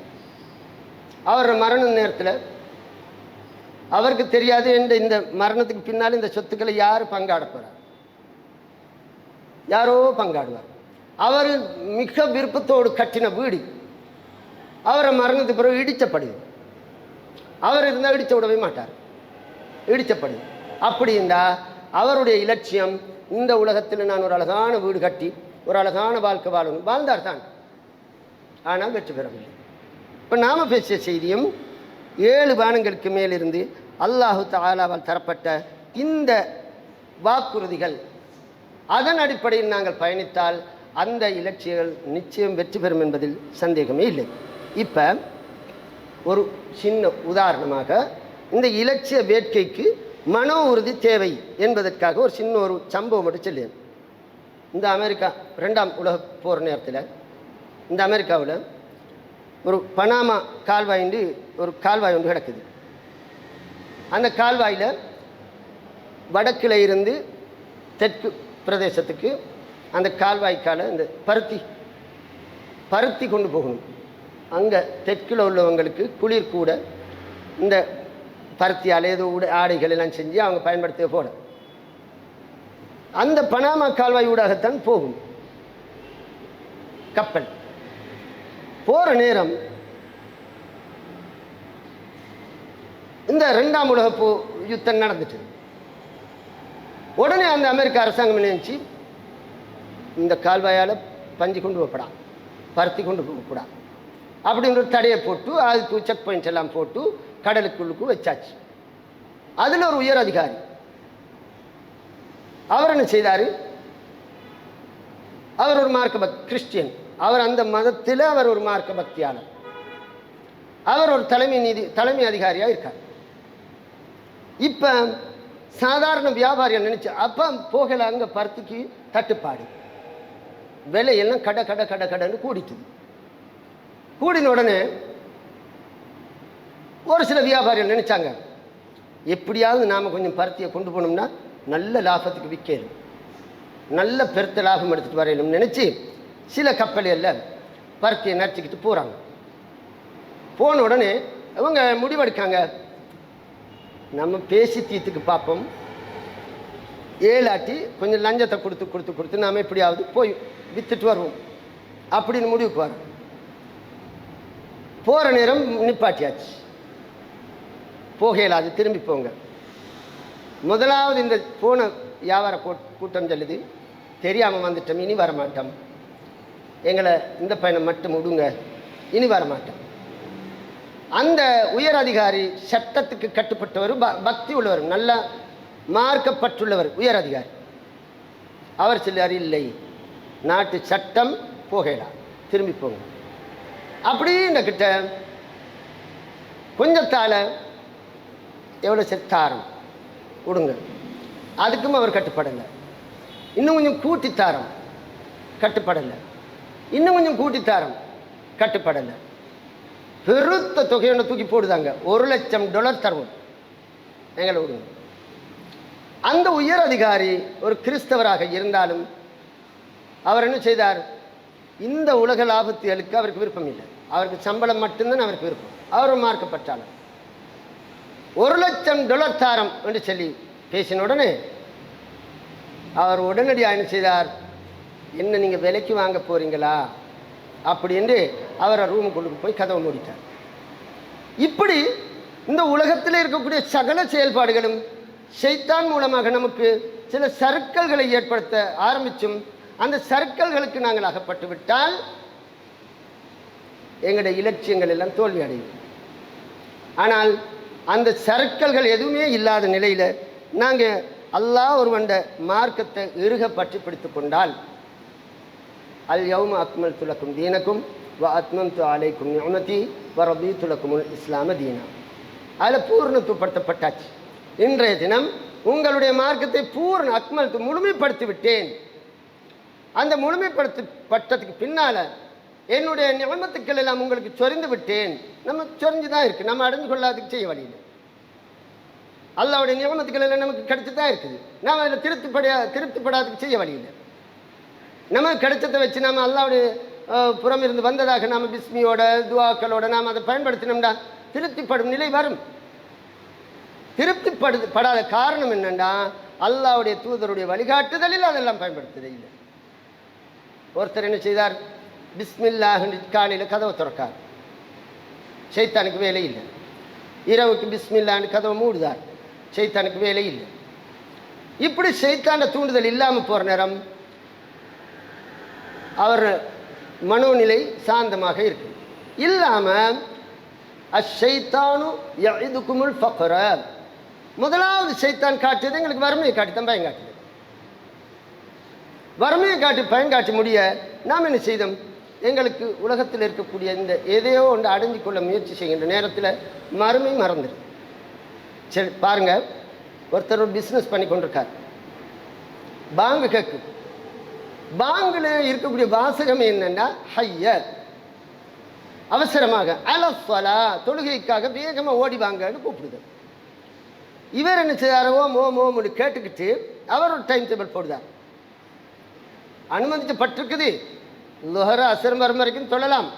அவர் மரண நேரத்தில் அவருக்கு தெரியாது இந்த மரணத்துக்கு பின்னால் இந்த சொத்துக்களை யார் பங்காட போகிறார், யாரோ பங்காடுவார். அவர் மிக விருப்பத்தோடு கட்டின வீடு அவரை மரணத்துக்கு பிறகு இடிச்சப்படுது. அவர் இருந்தால் இடிச்ச விடவே மாட்டார், இடிச்சப்படுது. அப்படி இருந்தால் அவருடைய இலட்சியம் இந்த உலகத்தில் நான் ஒரு அழகான வீடு கட்டி ஒரு அழகான வாழ்க்கை வாழணும், வாழ்ந்தார் தான். ஆனால் வெற்றி பெறவில்லை. இப்போ நாம் பேசிய செய்தியும் 7 வானங்களுக்கு மேலிருந்து அல்லாஹு தஆலாவால் தரப்பட்ட இந்த வாக்குறுதிகள், அதன் அடிப்படையில் நாங்கள் பயணித்தால் அந்த இலட்சியங்கள் நிச்சயம் வெற்றி பெறும் என்பதில் சந்தேகமே இல்லை. இப்போ ஒரு சின்ன உதாரணமாக இந்த இலட்சிய வேட்கைக்கு மனோ உறுதி தேவை என்பதற்காக ஒரு சின்ன ஒரு சம்பவம் மட்டும் சொல்லேன். இந்த அமெரிக்கா 2ஆம் உலக போர் நேரத்தில் இந்த அமெரிக்காவில் ஒரு பனாமா கால்வாயின்னு ஒரு கால்வாய் ஒன்று கிடக்குது. அந்த கால்வாயில் வடக்கில் இருந்து தெற்கு பிரதேசத்துக்கு அந்த கால்வாய்க்கால இந்த பருத்தி கொண்டு போகணும். அங்கே தெற்கில் உள்ளவங்களுக்கு குளிர் கூட இந்த பருத்தியால் ஏதோ ஆடைகள் எல்லாம் செஞ்சு அவங்க பயன்படுத்த போட அந்த பனாமா கால்வாய் ஊடாகத்தான் போகும் கப்பல். போகிற நேரம் இந்த 2ஆம் உலக யுத்தம் நடந்துட்டு உடனே அந்த அமெரிக்க அரசாங்கம் நினைச்சு இந்த கால்வாயால் பஞ்சு கொண்டு போகப்படா, பருத்தி கொண்டு போகப்படா அப்படின்ற ஒரு தடையை போட்டு அதுக்கு செக் பாயிண்ட்ஸ் எல்லாம் போட்டு கடலுக்குள்ளுக்கு வச்சாச்சு. அதில் ஒரு உயர் அதிகாரி அவர் என்ன செய்தார்? அவர் ஒரு மார்க்க கிறிஸ்டியன். அவர் அந்த மதத்தில் அவர் ஒரு மார்க்க பக்தியாளர். அவர் ஒரு தலைமை அதிகாரியாக இருக்கார். இப்போ சாதாரண வியாபாரியை நினைச்சு அப்போ போகல, அங்கே பருத்திக்கு தட்டுப்பாடு, விலையெல்லாம் கடன்னு கூடிட்டுது. கூடின உடனே ஒரு சில வியாபாரிகள் நினைச்சாங்க எப்படியாவது நாம் கொஞ்சம் பருத்தியை கொண்டு போனோம்னா நல்ல லாபத்துக்கு விற்கணும், நல்ல பெருத்த லாபம் எடுத்துகிட்டு வரையணும்னு நினச்சி சில கப்பல்களில் பருத்தியை நரைச்சிக்கிட்டு போகிறாங்க. போன உடனே அவங்க முடிவெடுக்காங்க, நம்ம பேசி தீர்த்துக்கு பார்ப்போம், ஏழாட்டி கொஞ்சம் லஞ்சத்தை கொடுத்து கொடுத்து கொடுத்து நாம் எப்படியாவது போய் விற்றுட்டு வருவோம் அப்படின்னு முடிவுக்கு வரோம். போகிற நேரம் நிப்பாட்டியாச்சு, போகலாது, திரும்பி போங்க. முதலாவது இந்த போன வியாபார கூட்டம் சொல்லுது, தெரியாமல் வந்துட்டோம், இனி வரமாட்டோம், எங்களை இந்த பயணம் மட்டும் விடுங்க, இனி வரமாட்டோம். அந்த உயர் அதிகாரி சட்டத்துக்கு கட்டுப்பட்டவர், பக்தி உள்ளவர், நல்ல மார்க்கப்பட்டுள்ளவர் உயர் அதிகாரி. அவர் சொல்லுவார், இல்லை நாட்டு சட்டம், போகலாம், திரும்பி போங்க. அப்படின்னு கிட்ட கொஞ்சத்தால் எவ்வளோ செத்தாரம் விடுங்க, அதுக்கும் அவர் கட்டுப்படலை. இன்னும் கொஞ்சம் கூட்டித்தாரம், கட்டுப்படலை. இன்னும் கொஞ்சம் கூட்டித்தாரம், கட்டுப்படலை. பெருத்த தொகையோட தூக்கி போடுதாங்க, $1,00,000 தருவோம், எங்களை விடுங்க. அந்த உயர் அதிகாரி ஒரு கிறிஸ்தவராக இருந்தாலும் அவர் என்ன செய்தார், இந்த உலக லாபத்துகளுக்கு அவருக்கு விருப்பம் இல்லை, அவருக்கு சம்பளம் மட்டும்தான் அவருக்கு விருப்பம். அவர் மார்க்கப்பட்டாலும் $1,00,000 தாரம் என்று சொல்லி பேசின உடனே அவர் உடனடியாக என்ன செய்தார், என்ன நீங்கள் விலைக்கு வாங்க போகிறீங்களா அப்படி என்று அவரை ரூமுக்குள்ளுக்கு போய் கதவை மூடிட்டார். இப்படி இந்த உலகத்தில் இருக்கக்கூடிய சகல செயல்பாடுகளும் ஷைத்தான் மூலமாக நமக்கு சில சர்க்கல்களை ஏற்படுத்த ஆரம்பிச்சும் அந்த சர்க்கல்களுக்கு நாங்கள் அகப்பட்டு விட்டால் எங்களுடைய இலட்சியங்கள் எல்லாம் தோல்வி அடையும். ஆனால் அந்த சர்க்கல்கள் எதுவுமே இல்லாத நிலையில் நாங்கள் அல்லாஹ் ஒருவண்ட மார்க்கத்தை இறுக பற்றி பிடித்து கொண்டால், அல் யௌம அக்மல்து லக்கும் தீனக்கும் வ அத்மம்து அலைக்கும் நிஅமதி வ ரதீது லக்குமுல் இஸ்லாம தீனா. அதில் பூர்ணத்துவப்படுத்தப்பட்டாச்சு. இன்றைய தினம் உங்களுடைய மார்க்கத்தை அக்மல்து முழுமைப்படுத்தி விட்டேன். அந்த முழுமைப்படுத்தப்பட்டதுக்கு பின்னால் என்னுடைய நியமத்துக்கள் எல்லாம் உங்களுக்கு சொரிந்து விட்டேன். நம்ம சொரிஞ்சு தான் இருக்குது, நம்ம அடைஞ்சு கொள்ளாததுக்கு செய்ய வழியில். அல்லாவுடைய நியமத்துக்கள் எல்லாம் நமக்கு கிடைச்சி தான் இருக்குது, நாம் அதில் திருப்திப்படாததுக்கு செய்ய வழியில். நம்ம கிடைச்சதை வச்சு நாம் அல்லாவுடைய புறம் இருந்து வந்ததாக நாம் பிஸ்மியோட துவாக்களோட நாம் அதை பயன்படுத்தினோம்டா திருப்திப்படும் நிலை வரும். திருப்திப்படாத காரணம் என்னென்னா அல்லாவுடைய தூதருடைய வழிகாட்டுதலில் அதெல்லாம் பயன்படுத்துதே இல்லை. ஒருத்தர் என்ன செய்தார், பிஸ்மில்லாஹ் காலையில் கதவை திறக்கார், ஷைத்தானுக்கு வேலை இல்லை. இரவுக்கு பிஸ்மில்லான்னு கதவை மூடுதார், ஷைத்தானுக்கு வேலை இல்லை. இப்படி ஷைத்தான தூண்டுதல் இல்லாமல் போகிற நேரம் அவர் மனோநிலை சாந்தமாக இருக்கு. இல்லாமல் அஷைத்தானு யஇதுகுமுல் ஃபக்ர, முதலாவது ஷைத்தான் காட்டியது எங்களுக்கு வறுமையை காட்டி தான் பயம் காட்டுது. வறுமையை காட்டி பயம் காட்டி முடிய நாம் என்ன செய்தோம், எங்களுக்கு உலகத்தில் இருக்கக்கூடிய இந்த எதையோ ஒன்று அடைஞ்சு கொள்ள முயற்சி செய்கின்ற நேரத்தில் மறுமை மறந்துடு. சரி பாருங்கள், ஒருத்தர் ஒரு பிஸ்னஸ் பண்ணி கொண்டிருக்கார், பாங்கு கேட்கு. பாங்கில் இருக்கக்கூடிய வாசகம் என்னன்னா ஹைய, அவசரமாக, அலஸ்வலா, தொழுகைக்காக வேகமாக ஓடி வாங்கன்னு கூப்பிடுது. இவர் என்ன செய்தார், ஓம் ஓம் ஓம் கேட்டுக்கிட்டு அவர் ஒரு டைம் டேபிள் போடுதார். அனுமதிக்கப்பட்டிருக்குது, லுஹர் அசரம் வரும் வரைக்கும் தொழலாம்,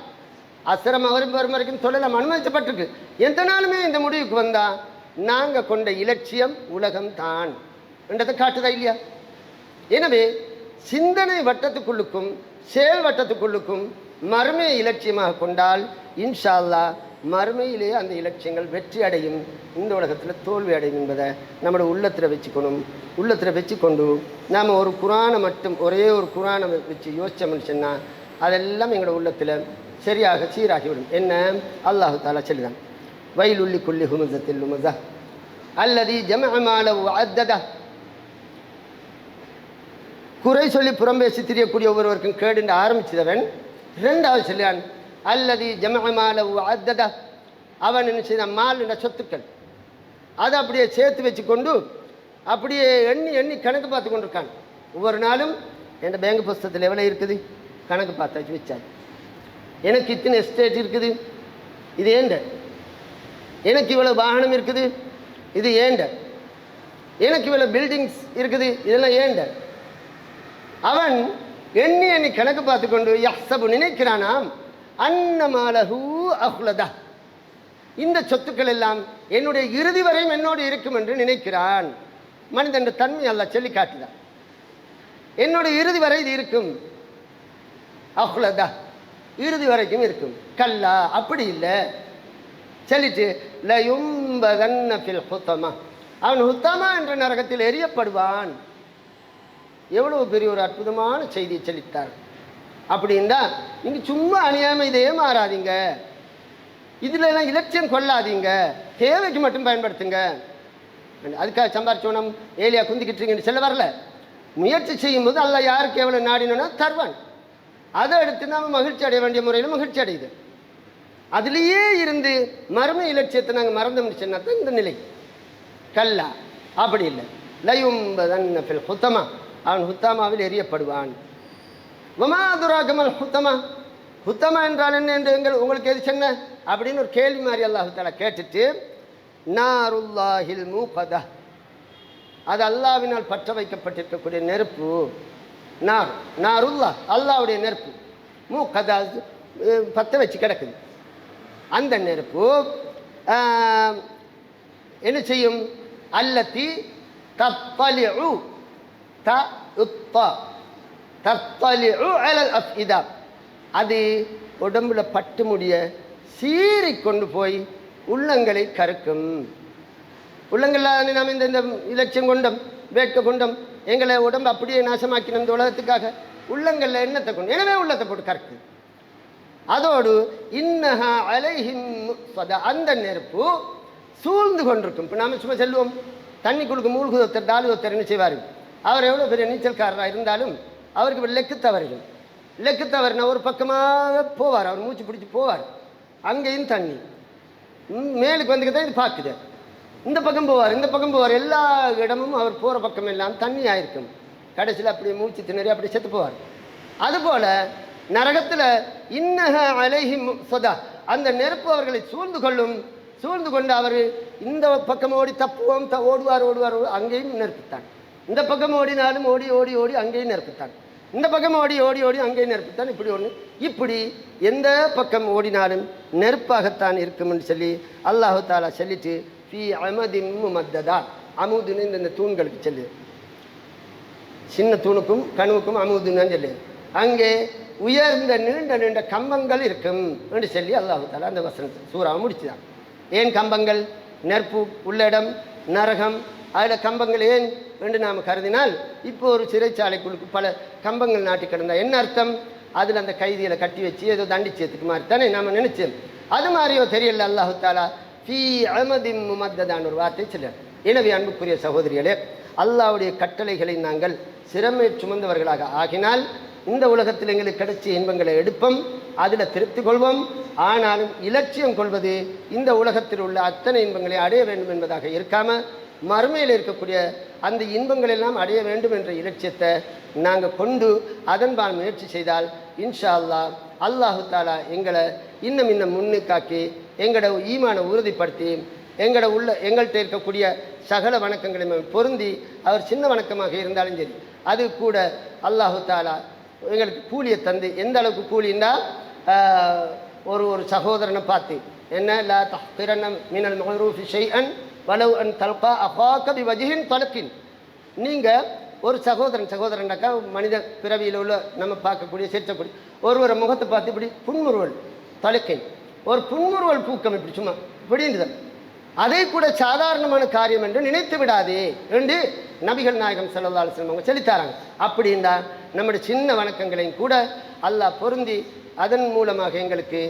அசரம் அவரும் வரும் வரைக்கும் தொழலாம், அனுமதிக்கப்பட்டிருக்கு. எந்த நாளுமே இந்த முடிவுக்கு வந்தால் நாங்கள் கொண்ட இலட்சியம் உலகம்தான் என்றதை காட்டுதா இல்லையா? எனவே சிந்தனை வட்டத்துக்குள்ளுக்கும் செயல் வட்டத்துக்குள்ளுக்கும் மறுமையை இலட்சியமாக கொண்டால் இன்ஷா அல்லாஹ் மறுமையிலேயே அந்த இலட்சியங்கள் வெற்றி அடையும், இந்த உலகத்தில் தோல்வி அடையும் என்பதை நம்மளோட உள்ளத்தில் வச்சுக்கணும். உள்ளத்தில் வச்சுக்கொண்டு நாம் ஒரு குரானை மட்டும், ஒரே ஒரு குரானை வச்சு யோசிச்சோம்னு சொன்னால் அதெல்லாம் எங்களோட உள்ளத்தில் சரியாக சீராகிவிடும். என்ன அல்லாஹு தாலா சொல்லுதான், வயலுள்ளி குள்ளி ஹுமசத்தில் லுமசா அல்லதி ஜமஅமாலஹு அத்ததா. குறை சொல்லி புறம்பேசி திரியக்கூடிய ஒவ்வொருவருக்கும் கேடுன்னு ஆரம்பிச்சதவன் இரண்டாவது சொல்லியான், அல்லது ஜமஅமாலஹு அத்ததா, அவன் என்ன செய்தான், மால் என்ற சொத்துக்கள் அதை அப்படியே சேர்த்து வச்சு கொண்டு அப்படியே எண்ணி எண்ணி கணக்கு பார்த்து கொண்டிருக்கான். ஒவ்வொரு நாளும் என் பேங்க் புஸ்தகத்தில் எவ்வளோ இருக்குது கணக்கு பார்த்தாச்சு வச்சாச்சு. எனக்கு இத்தனை எஸ்டேட் இருக்குது, இது ஏண்ட. எனக்கு இவ்வளோ வாகனம் இருக்குது, இது ஏண்ட. எனக்கு இவ்வளோ பில்டிங்ஸ் இருக்குது, இதெல்லாம் ஏண்ட. அவன் எண்ணி எண்ணி கணக்கு பார்த்து கொண்டு யஹ்சபு நினைக்கிறானாம் அன்னமாலஹு அஹ்லதா, இந்த சொத்துக்கள் எல்லாம் என்னுடைய இறுதி வரையும் என்னோடு இருக்கும் என்று நினைக்கிறான். மனிதன் தன்மை அல்லாஹ் சொல்லி காட்டுதான். என்னுடைய இறுதி வரை இது இருக்கும், அஹ்லதா இறுதி வரைக்கும் இருக்கும். கல்லா அப்படி இல்லை சொல்லிட்டு லயும்பதன்ன ஃபில் ஹுத்தமா, அவன் ஹுத்தமா என்ற நரகத்தில் எரியப்படுவான். எவ்வளவு பெரிய ஒரு அற்புதமான செய்தியை சொல்லித்தார். அப்படின்னா நீங்கள் சும்மா அணியாமல் இதே மாறாதீங்க, இதில் எல்லாம் இலட்சியம் கொள்ளாதீங்க, தேவைக்கு மட்டும் பயன்படுத்துங்க. அதுக்காக சம்பாரிச்சோனம் ஏலியா குந்திக்கிட்டுருங்கன்னு சொல்ல வரல. முயற்சி செய்யும்போது அல்லாஹ் யாருக்கு எவ்வளோ நாடினோன்னா தருவான். அதை எடுத்து நாம் மகிழ்ச்சி அடைய வேண்டிய முறையில் மகிழ்ச்சி அடையுது. அதுலேயே இருந்து மர்ம இலட்சியத்தை நாங்கள் மறந்தோம்னு சொன்னா தான் இந்த நிலை. கல்லா அப்படி இல்லை. லயும்பதன்ன ஃபில் ஹுத்தமா, அவன் ஹுத்தாமாவில் எரியப்படுவான். வமாதுராகமல் ஹுத்தமா, ஹுத்தமா என்றால் என்ன என்று உங்களுக்கு எது சொன்ன அப்படின்னு ஒரு கேள்வி மாதிரி அல்லாஹ் தஆலா கேட்டுட்டு, நாருல்லாஹில் மூகதா, அது அல்லாஹ்வினால் பற்ற வைக்கப்பட்டிருக்கக்கூடிய நெருப்பு. நாருல்லா அல்லாஹ்வுடைய நெருப்பு, மூகதா பற்ற வச்சு கிடக்குது. அந்த நெருப்பு என்ன செய்யும்? அல்லத்தி தத்தலிஉ தத்தலிஉ அலல் அஃபிதா, அது உடம்புல பட்டு முடிய சீறி கொண்டு போய் உள்ளங்களை கருக்கும். உள்ளங்களில் நாம் இந்த இலட்சியம் கொண்டோம், வேட்கை கொண்டோம், எங்களை உடம்பு அப்படியே நாசமாக்கின இந்த உலகத்துக்காக உள்ளங்களில் எண்ணத்தை கொண்டு, எனவே உள்ளத்தை போட்டு கறக்கு. அதோடு இன்னஹா அலைஹிம் சதா, அந்த நெருப்பு சூழ்ந்து கொண்டிருக்கும். இப்போ நாம் சும்மா செல்வோம், தண்ணிக்குழுக்கு மூழ்குதொத்தர் டாலுதொத்தர் என்ன செய்வார்? அவர் எவ்வளோ பெரிய நீச்சல்காரராக இருந்தாலும் அவருக்கு லெக்கு தவறுகள், லெக்கு தவறுனா ஒரு பக்கமாக போவார், அவர் மூச்சு பிடிச்சி போவார், அங்கேயும் தண்ணி மேலுக்கு வந்துக்கு தான் இது பார்க்குது, இந்த பக்கம் போவார், இந்த பக்கம் போவார், எல்லா இடமும் அவர் போகிற பக்கம் எல்லாம் தண்ணி ஆயிருக்கும். கடைசியில் அப்படியே மூச்சு திணறி அப்படியே செத்து போவார். அதுபோல் நரகத்தில் இன்னஹ அலைஹிம் சதா, அந்த நெருப்பு அவர்களை சூழ்ந்து கொள்ளும். சூழ்ந்து கொண்டு அவர் இந்த பக்கம் ஓடி தப்புவோம், ஓடுவார், அங்கேயும் நெருப்புத்தான். இந்த பக்கம் ஓடினாலும் ஓடி ஓடி ஓடி அங்கேயும் நெருப்புத்தான். இந்த பக்கம் ஓடி ஓடி ஓடி அங்கேயும் நெருப்புத்தான். இப்படி ஒன்று, இப்படி எந்த பக்கம் ஓடினாலும் நெருப்பாகத்தான் இருக்கும்னு சொல்லி அல்லாஹு தாலா சொல்லிட்டு, ஃபி அமதின் முமத்ததா, அமுதுன்னு இந்த தூண்களுக்கு சொல்லு, சின்ன தூணுக்கும் கணுவுக்கும் அமுதுன்னு சொல்லு, அங்கே உயர்ந்த நீண்ட நீண்ட கம்பங்கள் இருக்கும் என்று சொல்லி அல்லாஹு தாலா அந்த வசனத்தை சூறாவை முடிச்சுதான். ஏன் கம்பங்கள்? நெருப்பு உள்ள இடம் நரகம், அதில் கம்பங்கள் ஏன் என்று நாம் கருதினால், இப்போ ஒரு சிறைச்சாலைக்குழுக்கு பல கம்பங்கள் நாட்டி கிடந்தா என்ன அர்த்தம்? அதில் அந்த கைதிகளை கட்டி வச்சு ஏதோ தண்டிச்சதுக்கு மாதிரி தானே நாம் நினைச்சோம். அது மாதிரியோ தெரியல. அல்லாஹு தாலா ஃபீ அமதின் முமத்ததான ஒரு வார்த்தை சொல்ல. எனவே அன்புக்குரிய சகோதரிகளே, அல்லாஹ்வுடைய கட்டளைகளை நாங்கள் சிரமை சுமந்தவர்களாக ஆகினால் இந்த உலகத்தில் எங்களுக்கு கிடைச்ச இன்பங்களை எடுப்போம், அதில் திருப்தி கொள்வோம். ஆனாலும் இலட்சியம் கொள்வது இந்த உலகத்தில் உள்ள அத்தனை இன்பங்களை அடைய வேண்டும் என்பதாக இருக்காமல், மறுமையில் இருக்கக்கூடிய அந்த இன்பங்கள் எல்லாம் அடைய வேண்டும் என்ற இலட்சியத்தை நாங்கள் கொண்டு அதன்பால் முயற்சி செய்தால் இன்ஷா அல்லாஹ் அல்லாஹு தாலா எங்களை இன்னும் முன்னுக்காக்கி எங்களோட ஈமானை உறுதிப்படுத்தி எங்கள்கிட்ட இருக்கக்கூடிய சகல வணக்கங்களை பொருந்தி, அவர் சின்ன வணக்கமாக இருந்தாலும் சரி, அது கூட அல்லாஹு தாலா எங்களுக்கு கூலியை தந்து, எந்த அளவுக்கு கூலின்னா, ஒரு சகோதரனை பார்த்து என்ன, லா தஹ்கிரன்ன மினல் மஅரூஃபி ஷைஅன் வலவ் அன் தல்கா அஹாக பிவஜ்ஹின் தலக்கின். நீங்கள் ஒரு சகோதரனாக்கா மனித பிறவியில் உள்ள நம்ம பார்க்கக்கூடிய சிரிச்சக்கூடிய ஒருவரை முகத்தை பார்த்து இப்படி புன்முறுவல் தலக்கின், ஒரு புன்முறுவல் பூக்கம் இப்படி சும்மா இப்படின்றது, அதை கூட சாதாரணமான காரியம் என்று நினைத்து விடாதே என்று நபிகள் நாயகம் ஸல்லல்லாஹு அலைஹி வஸல்லம் அவங்க சொல்லித்தாராங்க. அப்படின்னா நம்முடைய சின்ன வணக்கங்களையும் கூட அல்லாஹ் பொருந்தி அதன் மூலமாக எங்களுக்கு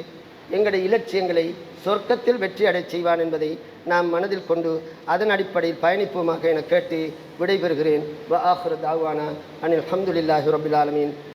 எங்களுடைய இலட்சியங்களை சொர்க்கத்தில் வெற்றி அடை செய்வான் என்பதை நாம் மனதில் கொண்டு அதன் அடிப்படையில் பயணிப்போமாக என கேட்டு விடைபெறுகிறேன். வ ஆஹிரு தாவானா அனில் ஹம்துலில்லாஹி ரப்பில் ஆலமீன்.